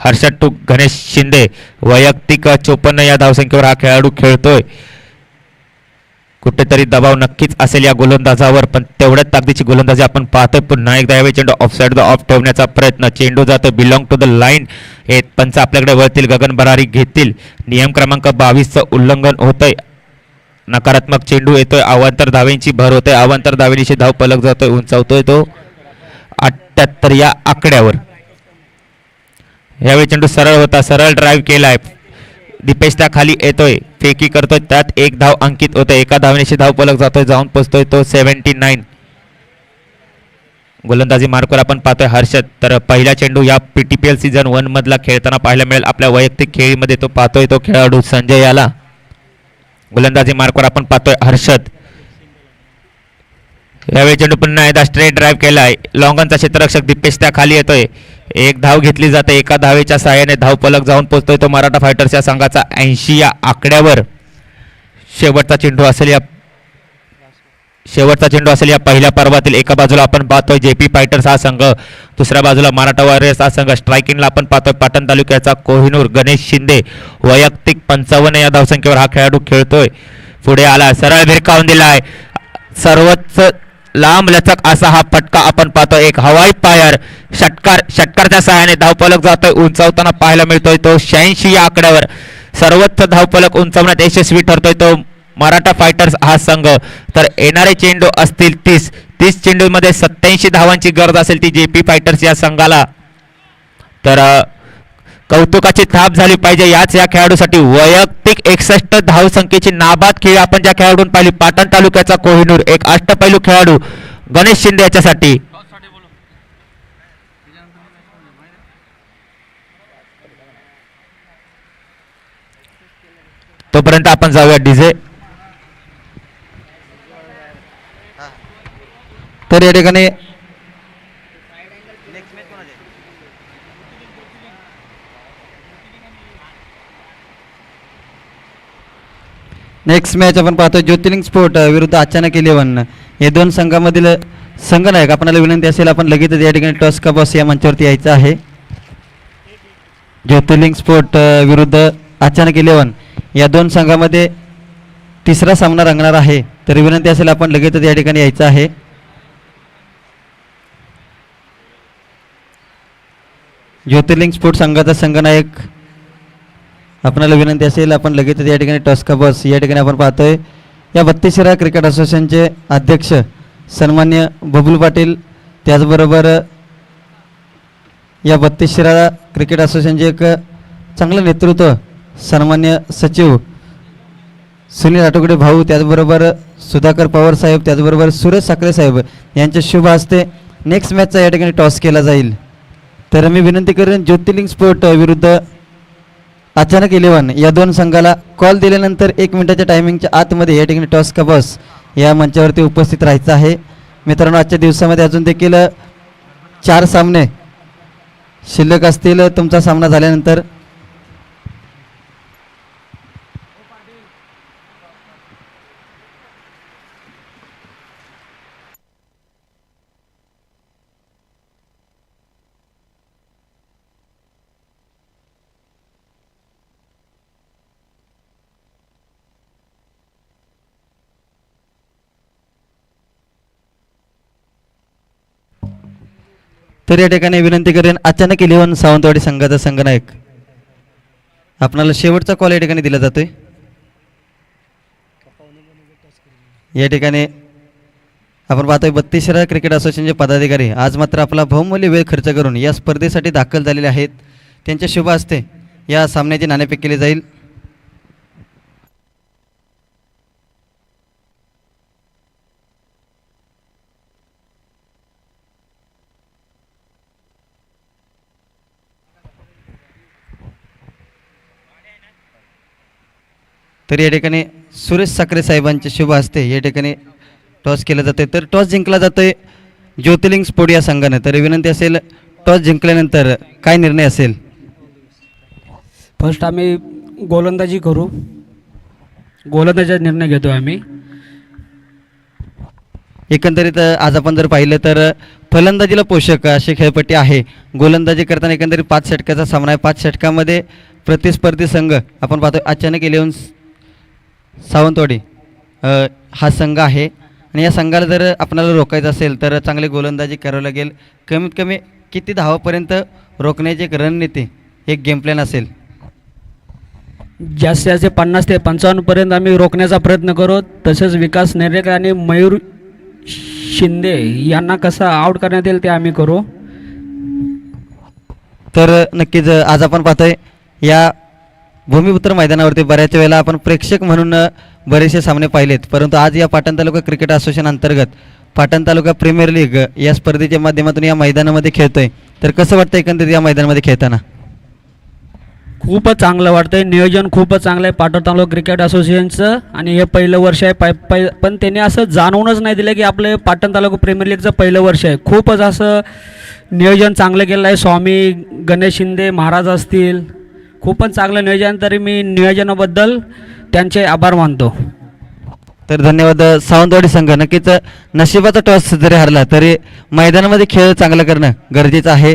हर्षद टू गणेश शिंदे, वैयक्तिक 54 या धावसंख्येवर हा खेळाडू खेळतोय. कुठेतरी दबाव नक्कीच असेल या गोलंदाजावर, पण तेवढ्याच ताकदीची गोलंदाजी आपण पाहतोय. पुन्हा एकदा यावेळी चेंडू ऑफसाइड द ऑफ ठेवण्याचा प्रयत्न, चेंडू जातो बिलॉंग टू द लाईन. हे पंच आपल्याकडे वळतील, गगन भरारी घेतील. नियम क्रमांक 22चं उल्लंघन होतंय. नकारात्मक चेंडू येतोय, अवांतर धावेंची भर होते, अवांतर धावेनिशी धाव फलक जातोय, उंचावतोय तो 78 या आकड्यावर. यावेळी चेंडू सरळ होता, सरळ ड्राईव्ह केलाय, दिपेश त्या खाली येतोय, फेकी करतोय, त्यात 1 धाव अंकित होते, एका धावेनिशी धाव फलक जातोय, जाऊन पोचतोय तो 79. गोलंदाजी मार्कवर आपण पाहतोय हर्षद. तर पहिला चेंडू या PTPL सीझन 1 मधला खेळताना पाहायला मिळेल आपल्या वैयक्तिक खेळीमध्ये, तो पाहतोय तो खेळाडू संजय याला. गोलंदाजी मार्कवर आपण पाहतोय हर्षद. यावेळी चेंडू पुन्हा एकदा स्ट्रेट ड्राईव्ह केलाय, लॉंगनचा क्षेत्ररक्षक दिपेश त्या खाली येतोय, 1 धाव घेतली जाते, एका धावेच्या सहाय्याने धाव फलक जाऊन पोहोचतोय तो मराठा फायटर्स या संघाचा 80 या आकड्यावर. शेवटचा चेंडू असेल या पहिल्या पर्वातील. एका बाजूला आपण पाहतोय जेपी फायटर्स हा संघ, दुसऱ्या बाजूला मराठा वॉरियर्स हा संघ. स्ट्रायकिंगला आपण पाहतोय पाटण तालुक्याचा कोहिनूर गणेश शिंदे, वैयक्तिक 55 या धावसंख्येवर हा खेळाडू खेळतोय. पुढे आला, सरळ भिरकावून दिलाय, सर्वोच्च लांब लचक असा हा फटका आपण पाहतोय, एक हवाई पायर षटकारच्या सहाय्याने धावफलक जातोय, उंचावताना पाहायला मिळतोय तो 86 या आकड्यावर. सर्वोच्च धावफलक उंचावण्यात यशस्वी ठरतोय तो मराठा फायटर्स हा संघ. तर येणारे चेंडू असतील 30 चेंडूमध्ये 87 धावांची गरज असेल ती जेपी फायटर्स या संघाला. तर कौतुकाची थाप झाली पाहिजे याच या खेळाडूसाठी. वैयक्तिक 61 धावसंख्येची नाबाद खेळी आपण ज्या खेळाडून पाहिली, पाटण तालुक्याचा कोहिनूर, एक अष्टपैलू खेळाडू गणेश शिंदे याच्यासाठी. तोपर्यंत आपण जाऊया डीजे. तर या ठिकाणी नेक्स्ट मॅच आपण पाहतो ज्योतिर्लिंग स्पोर्ट विरुद्ध अचानक 11. हे दोन संघामधील संघनायक आपल्याला विनंती असेल आपण लगेचच या ठिकाणी टॉस का बॉस या मंचावरती यायचं आहे. ज्योतिर्लिंग स्पोर्ट विरुद्ध अचानक 11 या दोन संघामध्ये तिसरा सामना रंगणार आहे. तर विनंती असेल आपण लगेचच या ठिकाणी यायचं आहे. ज्योतिर्लिंग स्पोर्ट संघाचा संघनायक आपल्याला विनंती असेल आपण लगेचच या ठिकाणी टॉस का बॉस या ठिकाणी आपण पाहतोय. या 32 शिराळा क्रिकेट असोसिएशनचे अध्यक्ष सन्मान्य बबलू पाटील, त्याचबरोबर या 32 शिराळा क्रिकेट असोसिएशनचे एक चांगलं नेतृत्व सन्मान्य सचिव सुनील आटोगडे भाऊ, त्याचबरोबर सुधाकर पवार साहेब, त्याचबरोबर सुरेश साखरे साहेब यांच्या शुभ हस्ते नेक्स्ट मॅचचा या ठिकाणी टॉस केला जाईल. तर मी विनंती करेन ज्योतिर्लिंग स्पोर्ट विरुद्ध अचानक 11 या दोन संघाला कॉल दिल्यानंतर 1 मिनिटाच्या टायमिंगच्या आतमध्ये या ठिकाणी टॉस का बॉस या मंचावरती उपस्थित राहायचं आहे. मित्रांनो, आजच्या दिवसामध्ये अजून देखील 4 सामने शिल्लक असतील. तुमचा सामना झाल्यानंतर तर या ठिकाणी विनंती करेन अचानक 11 सावंतवाडी संघाचा संघनायक आपणाला शेवटचा कॉल या ठिकाणी दिला जातोय. या ठिकाणी आपण पाहतोय 32 शिराळा क्रिकेट असोसिएशनचे पदाधिकारी आज मात्र आपला बहुमूल्य वेळ खर्च करून या स्पर्धेसाठी दाखल झालेले आहेत. त्यांच्या शुभ हस्ते या सामन्याची नाणेफेक केली जाईल. तर या ठिकाणी सुरेश साखरे साहेबांच्या शुभ हस्ते या ठिकाणी टॉस केला जाते. तर टॉस जिंकला जातोय ज्योतिर्लिंग स्पोर्ट या संघाने. तर विनंती असेल टॉस जिंकल्यानंतर काय निर्णय असेल. फर्स्ट आम्ही गोलंदाजी करू. गोलंदाजीचा निर्णय घेतो आम्ही. एकंदरीत आज आपण जर पाहिलं तर फलंदाजीला पोषक अशी खेळपट्टी आहे. गोलंदाजी करताना एकंदरीत 5 षटकाचा सामना आहे. 5 षटकामध्ये प्रतिस्पर्धी संघ आपण पाहतो अचानक 11 सावंतवाडी हा संघ आहे. आणि या संघाला जर आपल्याला रोखायचं असेल तर चांगली गोलंदाजी करावी लागेल. कमीत कमी किती धावापर्यंत रोखण्याची एक रणनीती, एक गेम प्लॅन असेल. जास्तीत जास्त 50 ते 55 पर्यंत आम्ही रोखण्याचा प्रयत्न करू. तसेच विकास नेरेकर आणि मयूर शिंदे यांना कसं आउट करण्यात येईल ते आम्ही करू. तर नक्कीच आज आपण पाहतोय या भूमिपुत्र मैदानावरती बऱ्याच वेळेला आपण प्रेक्षक म्हणून बरेचसे सामने पाहिलेत, परंतु आज या पाटण तालुका क्रिकेट असोसिएशन अंतर्गत पाटण तालुका प्रीमियर लीग या स्पर्धेच्या माध्यमातून या मैदानामध्ये खेळतोय. तर कसं वाटतं एकंदरीत या मैदानामध्ये खेळताना. खूपच चांगलं वाटतंय. नियोजन खूपच चांगलं आहे पाटण तालुका क्रिकेट असोसिएशनचं. आणि हे पहिलं वर्ष आहे. पण त्यांनी असं जाणवूनच नाही दिलं की आपलं पाटण तालुका प्रीमियर लीगचं पहिलं वर्ष आहे. खूपच असं नियोजन चांगलं केलं आहे. स्वामी गणेश शिंदे महाराज असतील, खूपच चांगलं नियोजन. तरी मी नियोजनाबद्दल त्यांचे आभार मानतो. तर धन्यवाद. सावंतवाडी संघ नक्कीच नशिबाचा टॉस जरी हरला तरी मैदानामध्ये खेळ चांगला करणं गरजेचं आहे.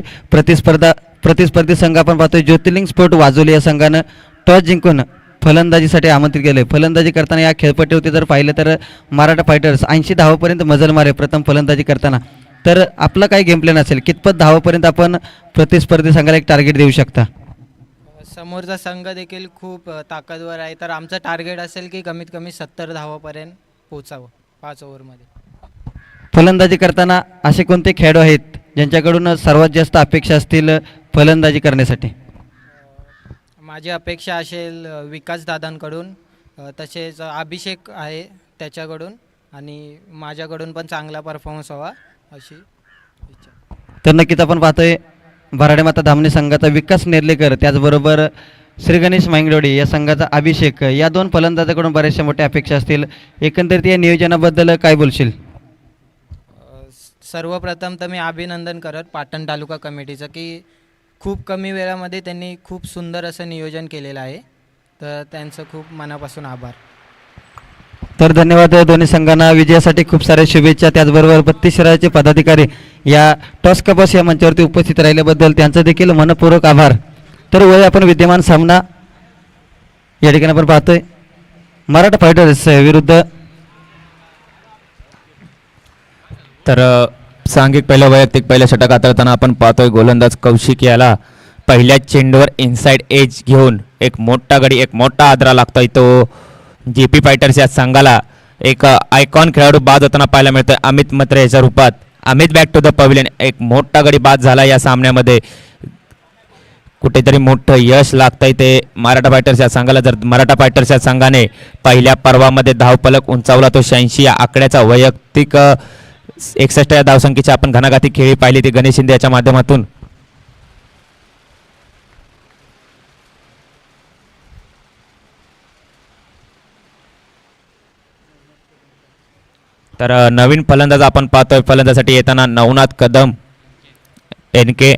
प्रतिस्पर्धी संघ आपण पाहतोय ज्योतिर्लिंग स्पोर्ट वाजोली या संघानं टॉस जिंकून फलंदाजीसाठी आमंत्रित केले. फलंदाजी करताना या खेळपट्टीवरती जर पाहिलं तर मराठा फायटर्स 80 धावापर्यंत मजल मारे प्रथम फलंदाजी करताना. तर आपलं काय गेम प्लॅन असेल, कितपत धावापर्यंत आपण प्रतिस्पर्धी संघाला एक टार्गेट देऊ शकता. समोरचा संघ देखील खूप ताकदवर आहे. तर आमचं टार्गेट असेल की कमीत कमी 70 धावापर्यंत पोचावं 5 ओव्हरमध्ये. फलंदाजी करताना असे कोणते खेळाडू आहेत ज्यांच्याकडून सर्वात जास्त अपेक्षा असतील फलंदाजी करण्यासाठी. माझी अपेक्षा असेल विकास दादांकडून, तसेच अभिषेक आहे त्याच्याकडून, आणि माझ्याकडून पण चांगला परफॉर्मन्स व्हावा अशी इच्छा. तर नक्कीच आपण पाहतोय भराडेमाता धामणे संघाचा विकास नेर्लेकर, त्याचबरोबर श्री गणेश मांगडोडी या संघाचा अभिषेक, या 2 फलंदाजाकडून बऱ्याचशा मोठ्या अपेक्षा असतील. एकंदरीत या नियोजनाबद्दल काय बोलशील. सर्वप्रथम तर मी अभिनंदन करत पाटण तालुका कमिटीचं की खूप कमी वेळामध्ये त्यांनी खूप सुंदर असं नियोजन केलेलं आहे. तर त्यांचं खूप मनापासून आभार. तर धन्यवाद दोन्ही संघांना विजयासाठी खूप साऱ्या शुभेच्छा. त्याचबरोबर 32 शहराचे पदाधिकारी या टॉस कपास या मंचावरती उपस्थित राहिल्याबद्दल त्यांचं देखील मनपूर्वक आभार. तर वय आपण विद्यमान सामना या ठिकाणी आपण पाहतोय मराठा फायटर्स विरुद्ध तर सांघिक पहिलं वैयक्तिक पहिलं षटक हाताळताना आपण पाहतोय गोलंदाज कौशिक याला पहिल्याच चेंडूवर इनसाइड एज घेऊन एक मोठा गडी एक मोठा आदरा लागतोय. तो JP फायटर्स या संघाला एक आयकॉन खेळाडू बाद होताना पाहायला मिळतोय अमित मत्रे याच्या रूपात. Amit back to the pavilion. एक मोठा गडी बाद झाला या सामन्यामध्ये. कुठेतरी मोठं यश लागतंय ते मराठा फायटर्स या संघाला. जर मराठा फायटर्स या संघाने पहिल्या पर्वामध्ये धावफलक उंचावला तो 86 या आकड्याचा. वैयक्तिक 61 या धावसंख्येची आपण घणाघाती खेळी पाहिली ती गणेश शिंदे याच्या माध्यमातून. तर नवीन फलंदाज आपण पाहतोय. फलंदाजासाठी येताना नवनाथ कदम NK.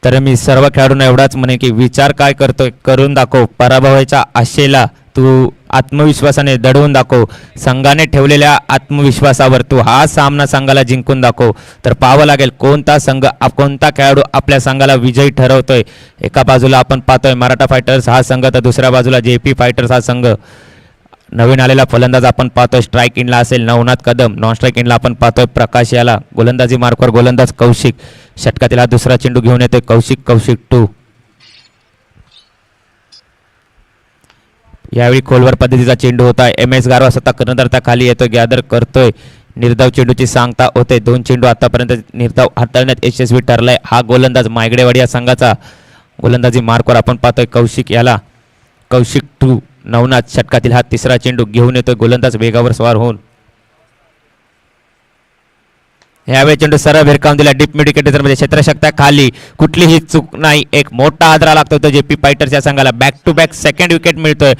तर मी सर्व खेळाडूंना एवढाच म्हणेन की विचार काय करतोय करून दाखव. पराभवाच्या आशेला तू आत्मविश्वासाने दडवून दाखव. संघाने ठेवलेल्या आत्मविश्वासावर तू हा सामना संघाला जिंकून दाखव. तर पाहावं लागेल कोणता संघ कोणता खेळाडू आपल्या संघाला विजयी ठरवतोय. एका बाजूला आपण पाहतोय मराठा फायटर्स हा संघ तर दुसऱ्या बाजूला JP फायटर्स हा संघ. नवीन आलेला फलंदाज आपण पाहतोय स्ट्राईक इनला असेल नवनाथ कदम. नॉन स्ट्राईक इनला आपण पाहतोय प्रकाश याला. गोलंदाजी मार्कवर गोलंदाज कौशिक. षटकातील हा दुसरा चेंडू घेऊन येतोय कौशिक 2. यावेळी खोलवर पद्धतीचा चेंडू होता. MS गारवा स्वतः कर्णधार त्या खाली येतोय गॅदर करतोय. निर्धाव चेंडूची सांगता होते. 2 चेंडू आतापर्यंत निर्धाव हाताळण्यात यशस्वी ठरलाय हा गोलंदाज मायगडेवाडी या संघाचा. गोलंदाजी मार्कवर आपण पाहतोय कौशिक याला. कौशिक 2. नवनाथ षटकातील हा तिसरा चेंडू घेऊन येतोय गोलंदाज वेगावर स्वार होऊन. यावेळी चेंडू सरळ भिरकावून दिला डीप मिड विकेटमध्ये क्षेत्रशक्त्या खाली. कुठलीही चूक नाही. एक मोठा आदरा लागतोय तो JP फायटर्स या संघाला. Back to back second wicket मिळतोय.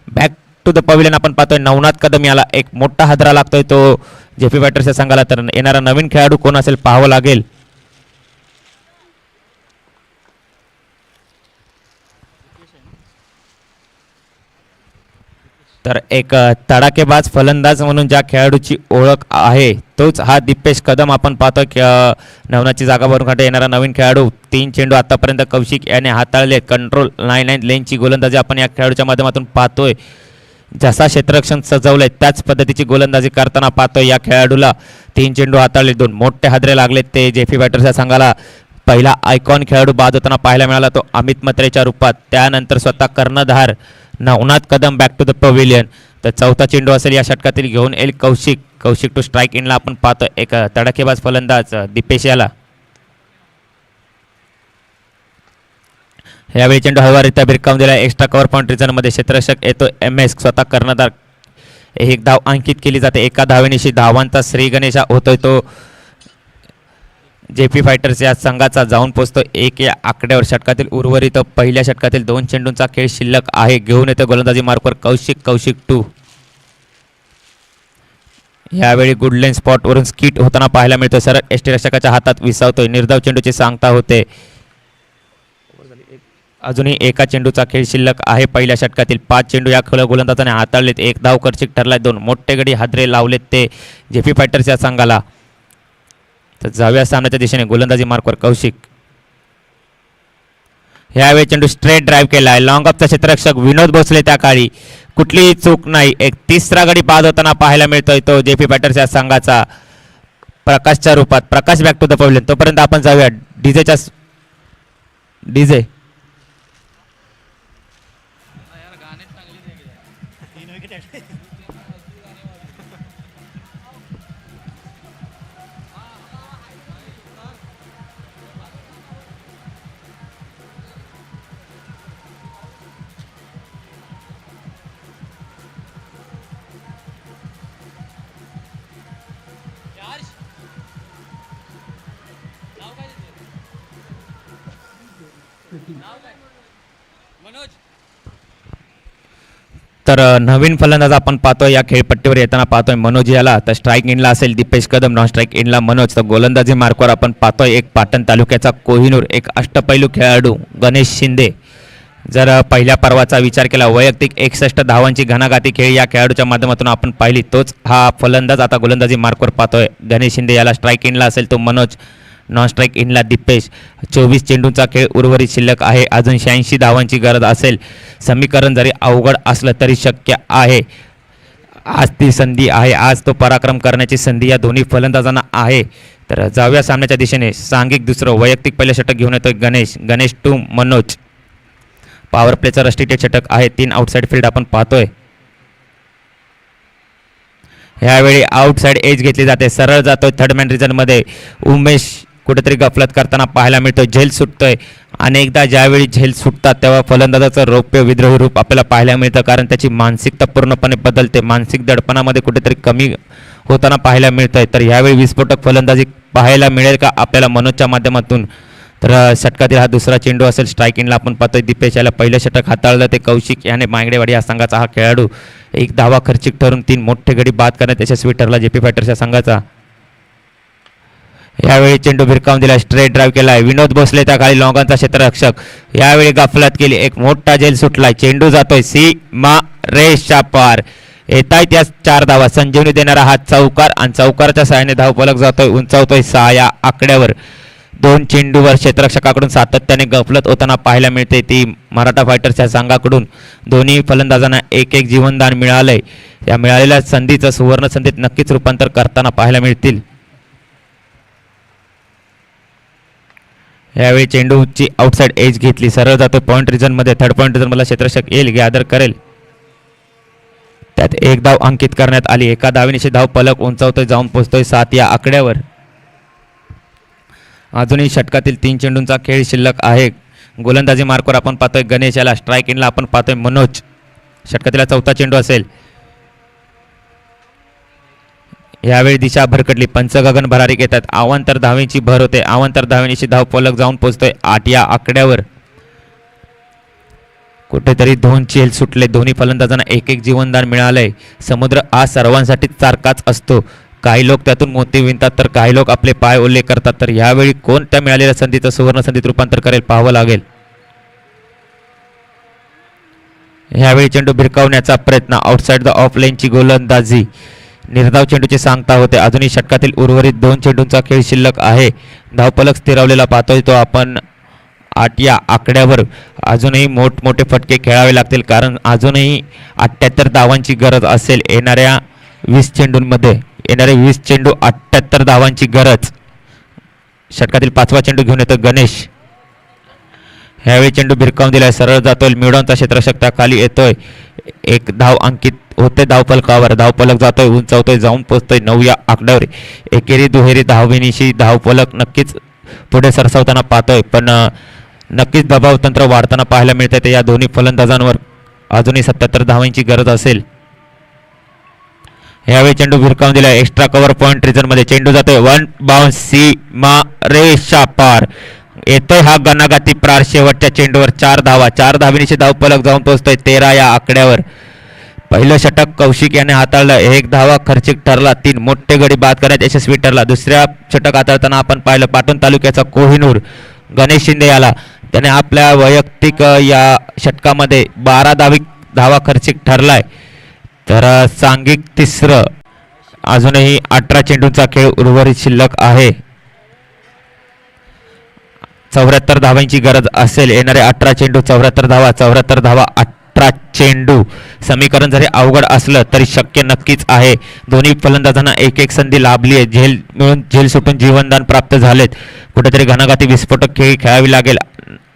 बॅक टू द पवेलियन आपण पाहतोय नवनाथ कदम याला. एक मोठा हादरा लागतोय तो JP फायटर्स या संघाला. तर येणारा नवीन खेळाडू कोण असेल पाहावं लागेल. तर एक तडाखेबाज फलंदाज म्हणून ज्या खेळाडूची ओळख आहे तोच हा दिपेश कदम आपण पाहतोय की नवनाथची जागा भरून काढता येणारा नवीन खेळाडू. 3 चेंडू आतापर्यंत कौशिक याने हाताळले. कंट्रोल 9 लेनची गोलंदाजी आपण या खेळाडूच्या माध्यमातून पाहतोय. जसा क्षेत्ररक्षण सजवलंय त्याच पद्धतीची गोलंदाजी करताना पाहतोय या खेळाडूला. 3 चेंडू हाताळले. 2 मोठे हादरे लागलेत ते JP फायटर्स या संघाला. पहिला आयकॉन खेळाडू बाद होताना पाहायला मिळाला तो अमित मत्रेच्या रूपात. त्यानंतर स्वतः कर्णधार Navnath Kadam back to the pavilion. तर चौथा चेंडू असेल या षटकातील घेऊन येईल कौशिक 2 स्ट्राईक इनला आपण पाहतोय एक तडाखेबाज फलंदाज दिपेश याला. यावेळी चेंडू हवारित्या भिरकावून दिला. एक्स्ट्रा कव्हर पॉईंट रिझनमध्ये क्षेत्ररक्षक येतो MS स्वतः कर्णधार. एक धाव अंकित केली जाते. एका धावेनिशी धावांचा श्री गणेशा होतोय तो JP फायटर्स या संघाचा. जाऊन पोचतो 1 या आकड्यावर. षटकातील उर्वरित पहिल्या षटकातील 2 चेंडूंचा खेळ शिल्लक आहे. घेऊन येतो गोलंदाजी मार्कवर कौशिक 2. यावेळी गुडलेन स्पॉटवरून स्किट होताना पाहायला मिळतो. सरळ यष्टीरक्षकाच्या हातात विसावतोय. निर्धाव चेंडूची सांगता होते. अजूनही एका चेंडूचा खेळ शिल्लक आहे पहिल्या षटकातील. 5 चेंडू या गोलंदाजाने हाताळलेत. 1 धाव खर्चिक ठरलाय. 2 मोठे गडी हादरे लावलेत ते JP फायटर्स या संघाला. तर जाऊया सामन्याच्या दिशेने गोलंदाजी मार्कवर कौशिक. यावेळी चेंडू स्ट्रेट ड्राईव्ह केलाय. लॉंग ऑफचा क्षेत्ररक्षक विनोद भोसले त्या काळी. कुठलीही चूक नाही. एक तिसरा गडी बाद होताना पाहायला मिळतोय तो JP फायटर्स या संघाचा प्रकाशच्या रूपात. प्रकाश बॅक टू द पवेलियन. तोपर्यंत आपण जाऊया डीजे तर नवीन फलंदाज आपण पाहतोय या खेळपट्टीवर येताना पाहतोय मनोज याला. तर स्ट्राईक इनला असेल दिपेश कदम. नॉन स्ट्राईक इनला मनोज. तर गोलंदाजी मार्कवर आपण पाहतोय एक पाटण तालुक्याचा कोहिनूर एक अष्टपैलू खेळाडू गणेश शिंदे. जर पहिल्या पर्वाचा विचार केला, वैयक्तिक 61 धावांची घणाघाती खेळ या खेळाडूच्या माध्यमातून आपण पाहिली, तोच हा फलंदाज आता गोलंदाजी मार्कवर पाहतोय. गणेश शिंदे याला स्ट्राईक इनला असेल तो मनोज, नॉन स्ट्राईक इनला दिपेश. 24 चेंडूंचा खेळ उर्वरित शिल्लक आहे. अजून 86 धावांची गरज असेल. समीकरण जरी अवघड असलं तरी शक्य आहे. आज ती संधी आहे, आज तो पराक्रम करण्याची संधी या दोन्ही फलंदाजांना आहे. तर जाऊया सामन्याच्या दिशेने. सांघिक दुसरं, वैयक्तिक पहिलं षटक घेऊन येतोय गणेश टू मनोज. पॉवर प्लेचं रस्टिटेड षटक आहे. 3 आउटसाईड फील्ड आपण पाहतोय. यावेळी आउटसाईड एज घेतली जाते. सरळ जातोय थर्ड मॅन रिझनमध्ये. उमेश कुठेतरी गफलत करताना पाहायला मिळतोय. झेल सुटतोय. अनेकदा ज्यावेळी झेल सुटतात तेव्हा फलंदाजाचं रौप्य विद्रोही रूप आपल्याला पाहायला मिळतं, कारण त्याची मानसिकता पूर्णपणे बदलते. मानसिक दडपणामध्ये कुठेतरी कमी होताना पाहायला मिळतंय. तर यावेळी विस्फोटक फलंदाजी पाहायला मिळेल का आपल्याला मनोजच्या माध्यमातून? तर षटकातील हा दुसरा चेंडू असेल. स्ट्राईक इनला आपण पाहतोय. दिपेश याला पहिलं षटक हाताळलं ते कौशिक याने. मांगडेवाडी या संघाचा हा खेळाडू 1 धावा खर्चिक ठरून 3 मोठे गडी बाद करण्यात यशस्वी ठरला जेपी फायटर्स या संघाचा. यावेळी चेंडू भिरकावून दिला. स्ट्रेट ड्राईव्ह केलाय. विनोद भोसले त्या खाली लॉंगांचा क्षेत्ररक्षक. यावेळी गफलत केली. एक मोठा झेल सुटलाय. चेंडू जातोय सीमा रेषा पार. येतायत या 4 धावा. संजीवनी देणारा हा चौकार आणि चौकाराच्या सहाय्याने धावफलक जातोय, उंचावतोय 6 या आकड्यावर. 2 चेंडूवर क्षेत्ररक्षकाकडून सातत्याने गफलत होताना पाहायला मिळते, ती मराठा फायटर्सच्या संघाकडून. दोन्ही फलंदाजांना 1-1 जीवनदान मिळालंय. या मिळालेल्या संधीचं सुवर्ण संधीत नक्कीच रूपांतर करताना पाहायला मिळतील. यावेळी चेंडूची आउटसाईड एज घेतली. सरळ जातो पॉईंट रिझनमध्ये. थर्ड पॉईंट रिझनमधला क्षेत्ररक्षक येईल, गॅदर करेल. त्यात 1 धाव अंकित करण्यात आली. एका धावेनिशी धाव फलक उंचावतोय, जाऊन पोहोचतोय 7 या आकड्यावर. अजूनही षटकातील 3 चेंडूंचा खेळ शिल्लक आहे. गोलंदाजी मार्कवर आपण पाहतोय गणेश याला. स्ट्राईक इनला आपण पाहतोय मनोज. षटकातील 4था चेंडू असेल. यावेळी दिशा भरकटली. पंच गगन भरारी घेतात. अवांतर धावेची भर होते. अवांतर धावेनिशी धाव फलक जाऊन पोहोचतोय 8 या आकड्यावर. कुठेतरी 2 चेल सुटले. दोन्ही फलंदाजांना 1-1 जीवनदान मिळालंय. समुद्र हा सर्वांसाठी सारखाच असतो. काही लोक त्यातून मोती विणतात तर काही लोक आपले पाय ओले करतात. तर यावेळी कोण त्या मिळालेल्या संधीचं सुवर्ण संधीत रूपांतर करेल पाहावं लागेल. यावेळी चेंडू भिरकावण्याचा प्रयत्न. आउटसाइड द ऑफ लाईनची गोलंदाजी. निर्धाव चेंडूची सांगता होते. अजूनही षटकातील उर्वरित 2 चेंडूंचा खेळ शिल्लक आहे. धावफलक स्थिरावलेला पाहतोय तो आपण 8 या आकड्यावर. अजूनही मोठमोठे फटके खेळावे लागतील, कारण अजूनही 78 धावांची गरज असेल. येणाऱ्या 20 चेंडूंमध्ये. येणारे 20 चेंडू 78 धावांची गरज. षटकातील 5वा चेंडू घेऊन येतो गणेश. ह्यावेळी चेंडू भिरकावून दिलाय. सरळ जातोय. मिडॉनचा क्षेत्ररक्षक त्या खाली येतोय. 1 धाव अंकित होते धावफलकावर. धावफलक जातोय, उंचावतोय, जाऊन पोहोचतोय 9 या आकड्यावर. एकेरी दुहेरी धावविनीशी धावफलक नक्कीच पुढे सरसावताना पाहतोय, पण नक्कीच दबाव तंत्र वाढताना पाहायला मिळतंय. ते या दोन्ही फलंदाजांवर अजूनही 77 धावांची गरज असेल. यावेळी चेंडू भिरकावून दिलाय. एक्स्ट्रा कव्हर पॉईंट रिझनमध्ये. चेंडू जातोय 1 बाउन्स सीमा रेषा पार. येतोय हा गणाघाती प्रार. शेवटच्या चेंडूवर 4 धावा. 4 धावेनिशी धावफलक जाऊन पोहोचतोय 13 या आकड्यावर. पहिलं षटक कौशिक याने हाताळलं. 1 धावा खर्चिक ठरला. 3 मोठे गडी बाद करण्यात यशस्वी ठरला. दुसऱ्या षटक हाताळताना आपण पाहिलं पाटण तालुक्याचा कोहिनूर गणेश शिंदे याला. त्याने आपल्या वैयक्तिक या षटकामध्ये 12 धावा खर्चिक ठरलाय. तर सांघिक तिसरं. अजूनही 18 चेंडूंचा खेळ उर्वरित शिल्लक आहे. 74 धावांची गरज असेल. येणारे 18 चेंडू 74 धावा. 74 धावा 18 चेंडू. समीकरण जरी अवघड असलं तरी शक्य नक्कीच आहे. दोन्ही फलंदाजांना 1-1 संधी लाभली आहे. झेल मिळून झेल सुटून जीवनदान प्राप्त झालेत. कुठेतरी घणाघाती विस्फोटक खेळी खेळावी लागेल.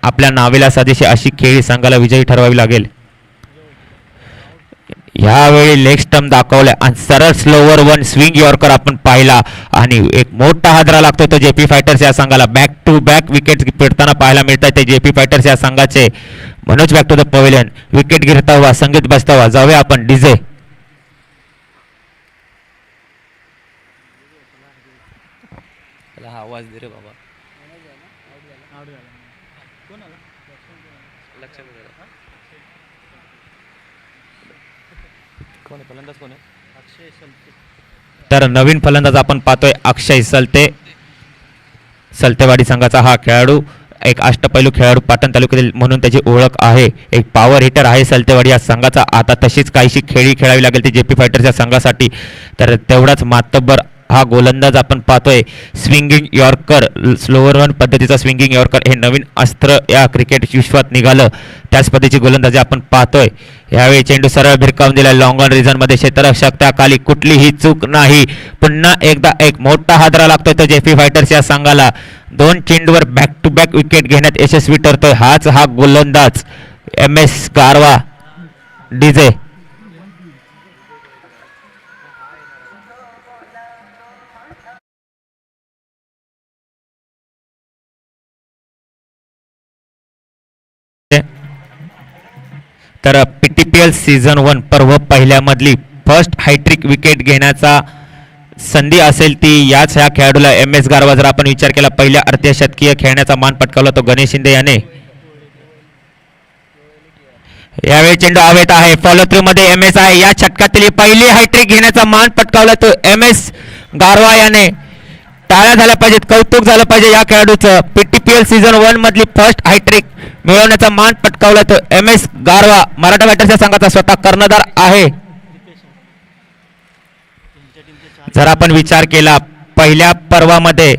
आपल्या नावेला साजेशी अशी खेळी संघाला विजयी ठरवावी लागेल. यावेळी लेग स्टंप दाखवलाय आणि सरळ स्लोवर 1 स्विंग यॉर्कर आपण पाहिला आणि एक मोठा हादरा लागतोय तो जेपी फायटर्स या संघाला. बॅक टू बॅक विकेट पडताना पाहायला मिळतात ते जेपी फायटर्स या संघाचे. Manoj back to the pavilion. Wicket गिरता हुआ, संगीत बजता हुआ. जाऊया आपण डीजे. आवाज दे रे बाबा. तर नवीन फलंदाज आपण पाहतोय अक्षय सलते. सलतेवाडी संघाचा हा खेळाडू. एक अष्टपैलू खेळाडू पाटण तालुक्यातील म्हणून त्याची ओळख आहे. एक पॉवर हिटर आहे सलतेवाडी या संघाचा. आता तशीच काहीशी खेळी खेळावी लागेल ती जेपी फायटर्सच्या संघासाठी. तर तेवढाच मातब्बर हा गोलंदाज आपण पाहतोय. स्विंगिंग यॉर्कर, स्लोअर रन पद्धतीचा स्विंगिंग यॉर्कर हे नवीन अस्त्र या क्रिकेट विश्वात निघालं. त्याच पद्धतीची गोलंदाजी आपण पाहतोय. यावेळी चेंडू सरळ भिरकावून दिला लॉंग ऑन रिझनमध्ये. क्षेत्ररक्षक त्याखाली कुठलीही चूक नाही. पुन्हा एकदा एक मोठा हादरा लागतोय तो जेपी फायटर्स या संघाला. 2 चेंडूवर बॅक टू बॅक विकेट घेण्यात यशस्वी ठरतोय हाच हा गोलंदाज MS गारवा डीजे. तर PTPL सीझन 1 पर्व पहिल्यामधली फर्स्ट हॅट्रिक विकेट घेण्याचा संधी असेल ती याच ह्या खेळाडूला MS गारवा. जर आपण विचार केला पहिल्या अर्धशतकीय खेळण्याचा मान पटकावला तो गणेश शिंदे याने. यावेळी चेंडू हवेत आहे. फॉलो थ्रू मध्ये MS आहे. या षटकातील पहिली हॅट्रिक घेण्याचा मान पटकावला तो MS गारवा याने. टाळ्या झाल्या पाहिजेत, कौतुक झालं पाहिजे या खेळाडूचं. PTPL सीझन 1 मधली फर्स्ट हॅट्रिक मिळवण्याचा मान पटकावला तो MS गारवा मराठा फायटर्सच्या संघाचा स्वतः कर्णधार आहे. जर आपण विचार केला पहिल्या पर्वामध्ये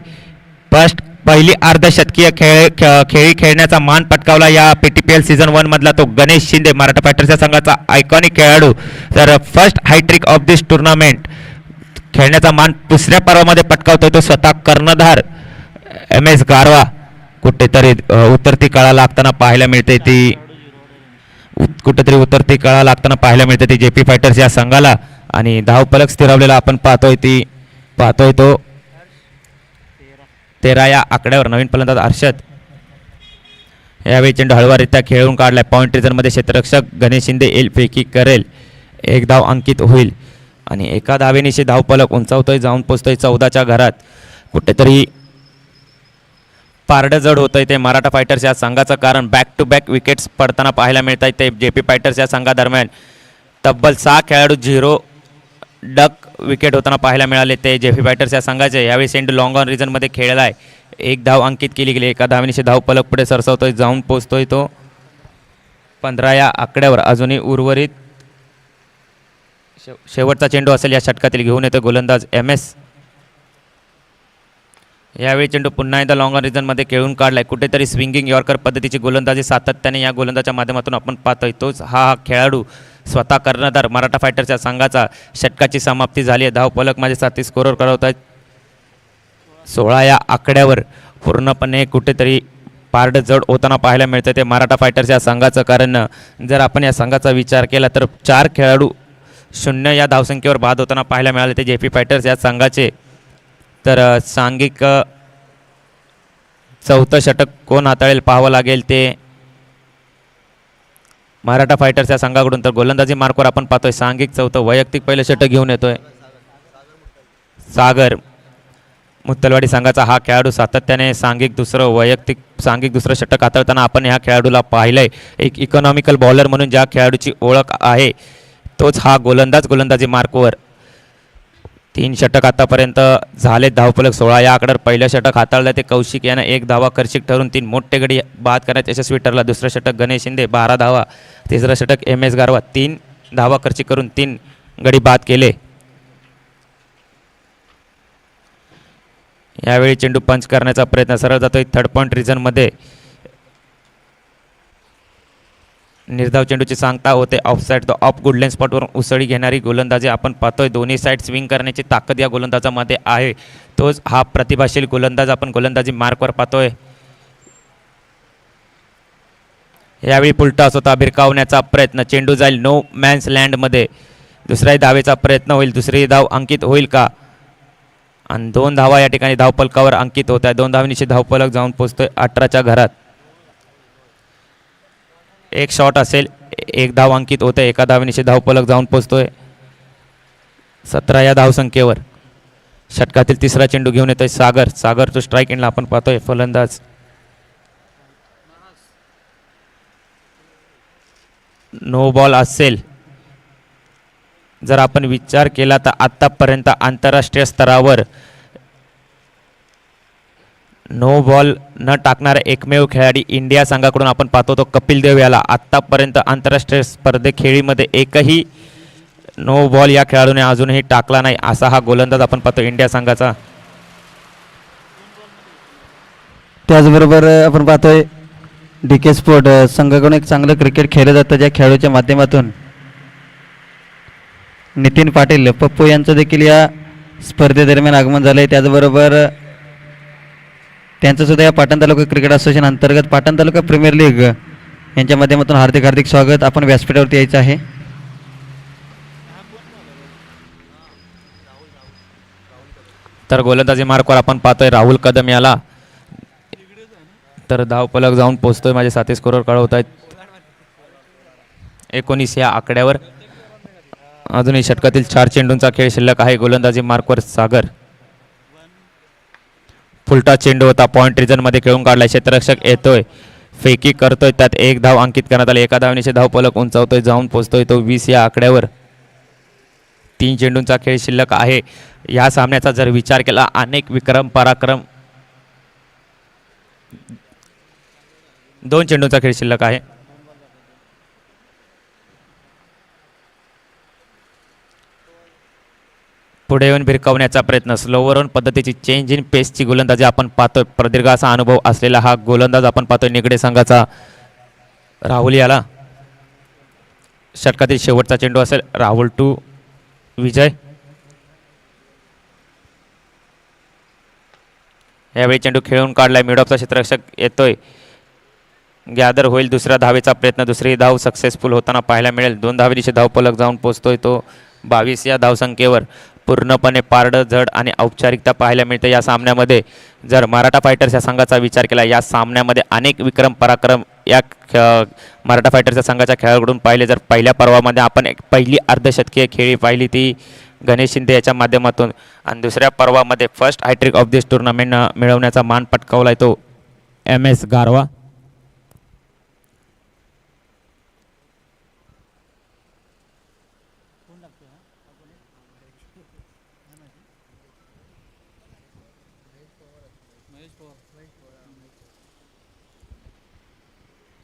पहिली अर्धशतकीय खेळी खेळण्याचा मान पटकावला या PTPL सीझन 1 मधला तो गणेश शिंदे मराठा फायटर्सच्या संघाचा आयकॉनिक खेळाडू. तर first hat trick of this tournament खेळण्याचा मान दुसऱ्या पर्वामध्ये पटकावतोय तो स्वतः कर्णधार MS गारवा. कुठेतरी उतरती कळा लागताना पाहायला मिळते ती जेपी फायटर्स या संघाला. आणि धावफलक स्थिरावलेला आपण पाहतोय तो 13 या आकड्यावर नवीन फलंदाज अर्षद. यावेळी चेंडू हळवारित्या खेळून काढलाय. पॉईंट रिझनमध्ये क्षेत्ररक्षक गणेश शिंदे एल फेकी करेल. 1 धाव अंकित होईल आणि एका धावेनिशी धावफलक उंचावतोय, जाऊन पोचतोय 14च्या घरात. कुठेतरी पारडं जड होतंय ते मराठा फायटर्स या संघाचं, कारण बॅक टू बॅक विकेट्स पडताना पाहायला मिळत आहेत ते जेपी फायटर्स या संघादरम्यान. तब्बल 6 खेळाडू 0 डक विकेट होताना पाहायला मिळाले ते जेपी फायटर्स या संघाचे. यावेळी सेंड लॉंग ऑन रिझनमध्ये खेळला आहे. 1 धाव अंकित केली गेली. एका धावेनिशी धावफलक पुढे सरसावतोय, जाऊन पोचतोय तो 15 या आकड्यावर. अजूनही उर्वरित शेवटचा चेंडू असेल या षटकातील. घेऊन येतो गोलंदाज MS. यावेळी चेंडू पुन्हा एकदा लॉंग ऑन रिझनमध्ये खेळून काढलाय. कुठेतरी स्विंगिंग यॉर्कर पद्धतीची गोलंदाजी सातत्याने या गोलंदाजाच्या माध्यमातून आपण पाहतोय. तोच हा खेळाडू स्वतः कर्णधार मराठा फायटर्सच्या संघाचा. षटकाची समाप्ती झाली आहे. धावफलक माझे साथी स्कोरर करवत आहेत 16 या आकड्यावर. पूर्णपणे कुठेतरी पारडं जड होताना पाहायला मिळतं ते मराठा फायटर्स या संघाचं, कारण जर आपण या संघाचा विचार केला तर 4 खेळाडू 0 या धावसंख्येवर बाद होताना पाहायला मिळाले ते जेपी फायटर्स या संघाचे. तर सांघिक 4थं षटक कोण हाताळेल पाहावं लागेल ते मराठा फायटर्स या संघाकडून. तर गोलंदाजी मार्कवर आपण पाहतोय सांघिक 4थं, वैयक्तिक पहिलं षटक घेऊन येतोय सागर मुत्तलवाडी संघाचा हा खेळाडू. सातत्याने सांघिक दुसरं षटक हाताळताना आपण ह्या खेळाडूला पाहिलंय. एक इकॉनॉमिकल बॉलर म्हणून ज्या खेळाडूची ओळख आहे तोच हा गोलंदाजी मार्कवर. 3 षटक आतापर्यंत झाले. धावफलक 16 या आकड्यावर. पहिलं षटक हाताळलं ते कौशिक यानं 1 धावा खर्चिक ठरून 3 मोठे गडी बाद करण्यात यशस्वी ठरला. दुसरं षटक गणेश शिंदे 12 धावा. तिसरं षटक MS गारवा 3 धावा खर्चिक करून 3 गडी बाद केले. यावेळी चेंडू पंच करण्याचा प्रयत्न सरळ जातोय थर्ड पॉईंट रिझनमध्ये. निर्धाव चेंडूची सांगता होते ऑफसाईड. तो ऑफ गुडलेन स्पॉटवरून उसळी घेणारी गोलंदाजी आपण पाहतोय. दोन्ही साईड स्विंग करण्याची ताकद या गोलंदाजामध्ये आहे. तोच हा प्रतिभाशील गोलंदाज आपण गोलंदाजी मार्कवर पाहतोय. यावेळी पुलटा स्वतः भिरकावण्याचा प्रयत्न. चेंडू जाईल नो मॅन्स लँडमध्ये. दुसऱ्याही धावेचा प्रयत्न होईल. दुसरी धाव अंकित होईल का? आणि 2 धावा या ठिकाणी धावफलकावर अंकित होत आहे. 2 धावांनिशी धावफलक जाऊन पोचतोय 18च्या घरात. 1 शॉट असेल. 1 धाव अंकित होतं. एका धावेनिशी धावफलक जाऊन पोचतोय 17 या धावसंख्येवर. षटकातील तिसरा चेंडू घेऊन येतोय सागर तो स्ट्राईक एंडला आपण पाहतोय फलंदाज. नो बॉल असेल. जर आपण विचार केला तर आतापर्यंत आंतरराष्ट्रीय स्तरावर नो बॉल न टाकणारा एकमेव खेळाडी इंडिया संघाकडून आपण पाहतो तो कपिल देव याला. आत्तापर्यंत आंतरराष्ट्रीय स्पर्धे खेळीमध्ये एकही नो बॉल या खेळाडूने अजूनही टाकला नाही असा हा गोलंदाज आपण पाहतो इंडिया संघाचा. त्याचबरोबर आपण पाहतोय DK स्पोर्ट संघाकडून एक चांगलं क्रिकेट खेळलं जातं, ज्या खेळाडूच्या माध्यमातून नितीन पाटील पप्पू यांचं देखील या स्पर्धेदरम्यान आगमन झालं आहे. त्याचबरोबर त्यांचं सुद्धा या पाटण तालुका क्रिकेट असोसिएशन अंतर्गत पाटण तालुका प्रीमियर लीग यांच्या माध्यमातून हार्दिक हार्दिक स्वागत. आपण व्यासपीठावरती यायचं आहे. तर गोलंदाजी मार्कवर आपण पाहतोय राहुल कदम याला. तर धावफलक जाऊन पोहोचतोय. माझे साथी स्कोरर कळवत आहेत 19 या आकड्यावर. अजूनही षटकातील 4 चेंडूंचा खेळ शिल्लक आहे. गोलंदाजी मार्कवर सागर. फुलटा चेंडू होता, पॉईंट रिजनमध्ये खेळून काढलाय. क्षेत्ररक्षक येतोय, फेकी करतोय, त्यात 1 धाव अंकित करण्यात आली. एका धावनीचे धावफलक उंचावतोय, जाऊन पोहोचतोय तो 20 या आकड्यावर. 3 चेंडूंचा खेळ शिल्लक आहे. या सामन्याचा जर विचार केला अनेक विक्रम पराक्रम. 2 चेंडूंचा खेळ शिल्लक आहे. पुढे येऊन भिरकावण्याचा प्रयत्न. स्लोवर ऑन पद्धतीची चेंज इन पेसची गोलंदाजी आपण पाहतोय. प्रदीर्घ असा अनुभव असलेला हा गोलंदाज आपण पाहतोय निगडे संघाचा राहुल याला. षटकातील शेवटचा चेंडू असेल. राहुल टू विजय. यावेळी चेंडू खेळून काढलाय. मिडऑफचा क्षेत्ररक्षक येतोय, गॅदर होईल. दुसऱ्या धावेचा प्रयत्न. दुसरी धाव सक्सेसफुल होताना पाहायला मिळेल. 2 धावेनिशी धावफलक जाऊन पोहोचतोय तो 22 या धावसंख्येवर. पूर्णपणे पारडं जड आणि औपचारिकता पाहायला मिळते या सामन्यामध्ये. जर मराठा फायटर्स या संघाचा विचार केला या सामन्यामध्ये अनेक विक्रम पराक्रम या मराठा फायटर्सच्या संघाच्या खेळाडूंकडून पाहिले. जर पहिल्या पर्वामध्ये आपण एक पहिली अर्धशतकीय खेळी पाहिली ती गणेश शिंदे याच्या माध्यमातून, आणि दुसऱ्या पर्वामध्ये first hat trick of this tournament मिळवण्याचा मान पटकावलाय तो MS गारवा.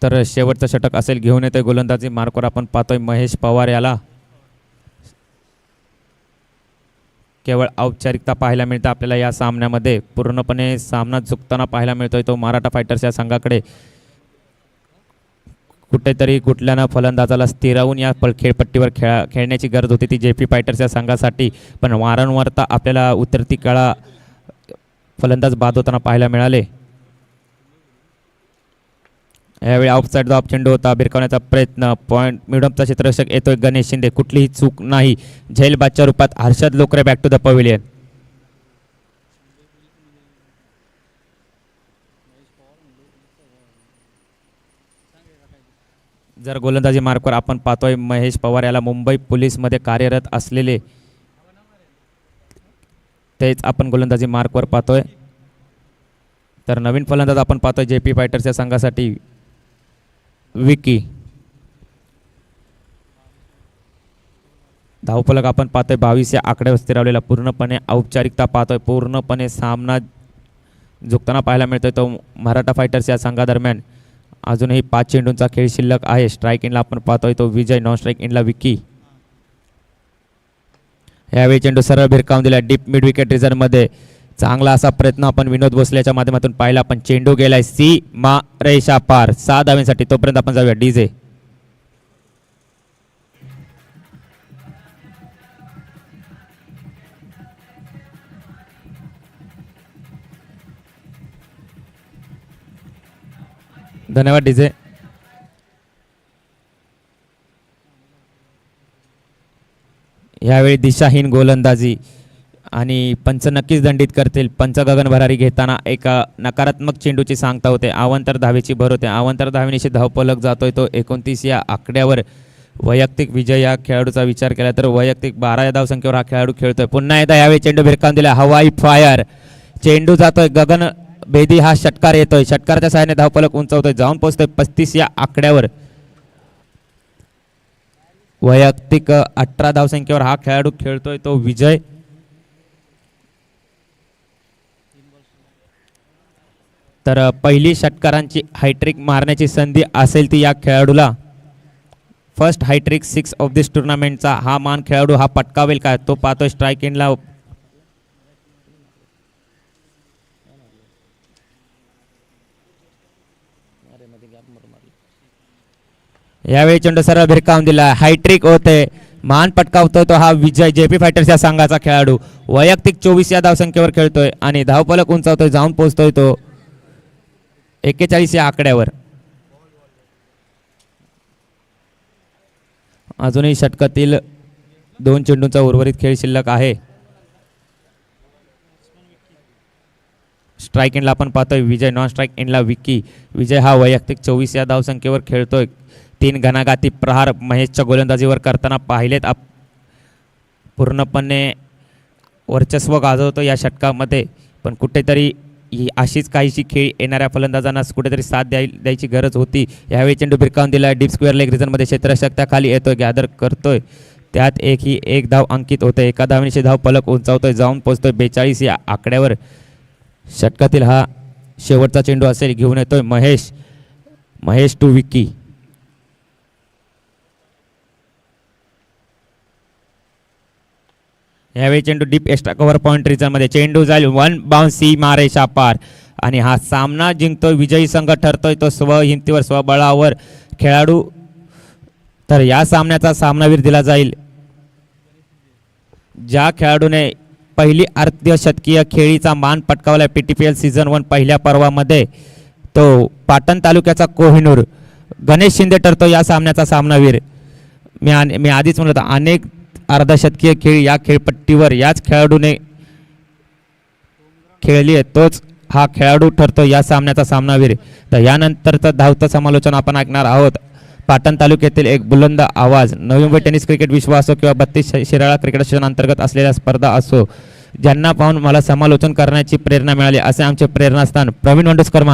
तर शेवटचं षटक असेल घेऊन येतोय गोलंदाजी मार्कवर आपण पाहतोय महेश पवार याला. केवळ औपचारिकता पाहायला मिळते आपल्याला या सामन्यामध्ये. पूर्णपणे सामना झुकताना पाहायला मिळतोय तो मराठा फायटर्स या संघाकडे. कुठेतरी कुठल्यानं फलंदाजाला स्थिरावून या खेळपट्टीवर खेळण्याची गरज होती ती JP फायटर्स या संघासाठी. पण वारंवारता आपल्याला उतरती कळा फलंदाज बाद होताना पाहायला मिळाले. यावेळी ऑफसाईड ड्रॉप चेंडू होता, भिरकावण्याचा प्रयत्न. पॉईंट मिडऑफचा क्षेत्ररक्षक येतोय गणेश शिंदे. कुठलीही चूक नाही. झेलबादच्या रूपात Harshad Lokre back to the pavilion. जर गोलंदाजी मार्कवर आपण पाहतोय महेश पवार याला मुंबई पोलीसमध्ये कार्यरत असलेले तेच आपण गोलंदाजी मार्कवर पाहतोय. तर नवीन फलंदाज आपण पाहतोय JP फायटर्स या संघासाठी विकी. धावफलक आपण पाहतोय 22 या आकड्यावर स्थिरावलेला. पूर्णपणे औपचारिकता पाहतोय. पूर्णपणे सामना झुकताना पाहायला मिळतोय तो मराठा फायटर्स या संघादरम्यान. अजूनही 5 चेंडूंचा खेळ शिल्लक आहे. स्ट्राईक इनला आपण पाहतोय तो विजय, नॉन स्ट्राईक इनला विकी. यावेळी चेंडू सरळ भिरकावून दिला डीप मिड विकेट रिझनमध्ये. चांगला असा प्रयत्न आपण विनोद भोसलेच्या माध्यमातून पाहिला, पण चेंडू गेलाय सीमा रेषा पार 6 धाव्यांसाठी. तोपर्यंत आपण जाऊया DJ. धन्यवाद DJ. यावेळी दिशाहीन गोलंदाजी आणि पंच नक्कीच दंडित करतील. पंच गगन भरारी घेताना एक नकारात्मक चेंडूची सांगता होते. अवांतर धावेची भर होते. अवांतर धावेनिशी धावफलक जातोय तो 29 या आकड्यावर. वैयक्तिक विजय या खेळाडूचा विचार केला तर वैयक्तिक 12 या धावसंख्येवर हा खेळाडू खेळतोय. पुन्हा एकदा यावेळी चेंडू भिरकावून दिला. हवाई फायर चेंडू जातोय गगन भेदी. हा षटकार येतोय. षटकारच्या सहाय्याने धावफलक उंचावतोय. जाऊन पोहोचतोय 35 या आकड्यावर. वैयक्तिक 18 धावसंख्येवर हा खेळाडू खेळतोय तो विजय. तर पहिली षटकारांची हायट्रिक मारण्याची संधी असेल ती या खेळाडूला फर्स्ट हायट्रिक 6 ऑफ दिस टुर्नामेंटचा हा मान खेळाडू हा पटकावेल का तो पाहतोय स्ट्राईक एंडला. यावेळी चेंडू सरळ भिरकावून दिला. हायट्रिक होते. मान पटकावतोय तो हा विजय जेपी फायटर्स या संघाचा खेळाडू. वैयक्तिक 24 या धावसंख्येवर खेळतोय आणि धावफलक उंचावतोय. जाऊन पोहोचतोय तो 41 या आकड्यावर. अजूनही षटकातील 2 चेंडूंचा उर्वरित खेळ शिल्लक आहे. स्ट्राईक एंडला आपण पाहतोय विजय, नॉन स्ट्राईक एंडला विकी. विजय हा वैयक्तिक 24 या धावसंख्येवर खेळतोय. 3 घणाघाती प्रहार महेशच्या गोलंदाजीवर करताना पाहिलेत. पूर्णपणे वर्चस्व गाजवतो या षटकामध्ये, पण कुठेतरी ही अशीच काहीशी खेळ येणाऱ्या फलंदाजांना कुठेतरी साथ द्यायची गरज होती. यावेळी चेंडू भिरकावून दिला. डीप स्क्वेअर लेग रिजनमध्ये क्षेत्ररक्षक त्या खाली येतोय, गॅदर करतोय. त्यात एक धाव अंकित होते. एका धावणीचे धाव फलक उंचावतोय. जाऊन पोहोचतोय 42 या आकड्यावर. षटकातील हा शेवटचा चेंडू असेल. घेऊन येतोय महेश टू विकी. यावेळी चेंडू डीप एक्स्ट्रा कव्हर पॉईंट रिजनमध्ये. चेंडू जाईल 1 बाउन्सी मारेशा पार आणि हा सामना जिंकतोय. विजयी संघ ठरतोय तो स्वहिंमतीवर स्वबळावर खेळाडू. तर या सामन्याचा सामनावीर दिला जाईल ज्या खेळाडूने पहिली अर्धशतकीय खेळीचा मान पटकावला PTPL सीझन 1 पहिल्या पर्वामध्ये. तो पाटण तालुक्याचा कोहिनूर गणेश शिंदे ठरतो या सामन्याचा सामनावीर. मी आधीच म्हणलं होतं अनेक अर्धशतकीय खेळ या खेळपट्टीवर याच खेळाडूने खेळली आहे. तोच हा खेळाडू ठरतो या सामन्याचा सामनावीर. तर यानंतरचं धावतं समालोचन आपण ऐकणार आहोत. पाटण तालुक्यातील एक बुलंद आवाज, नवी मुंबई टेनिस क्रिकेट विश्व असो किंवा 32 शिराळा क्रिकेट असोसिएशन अंतर्गत असलेल्या स्पर्धा असो, ज्यांना पाहून मला समालोचन करण्याची प्रेरणा मिळाली असे आमचे प्रेरणास्थान प्रवीण वंडुस्कर महाराज.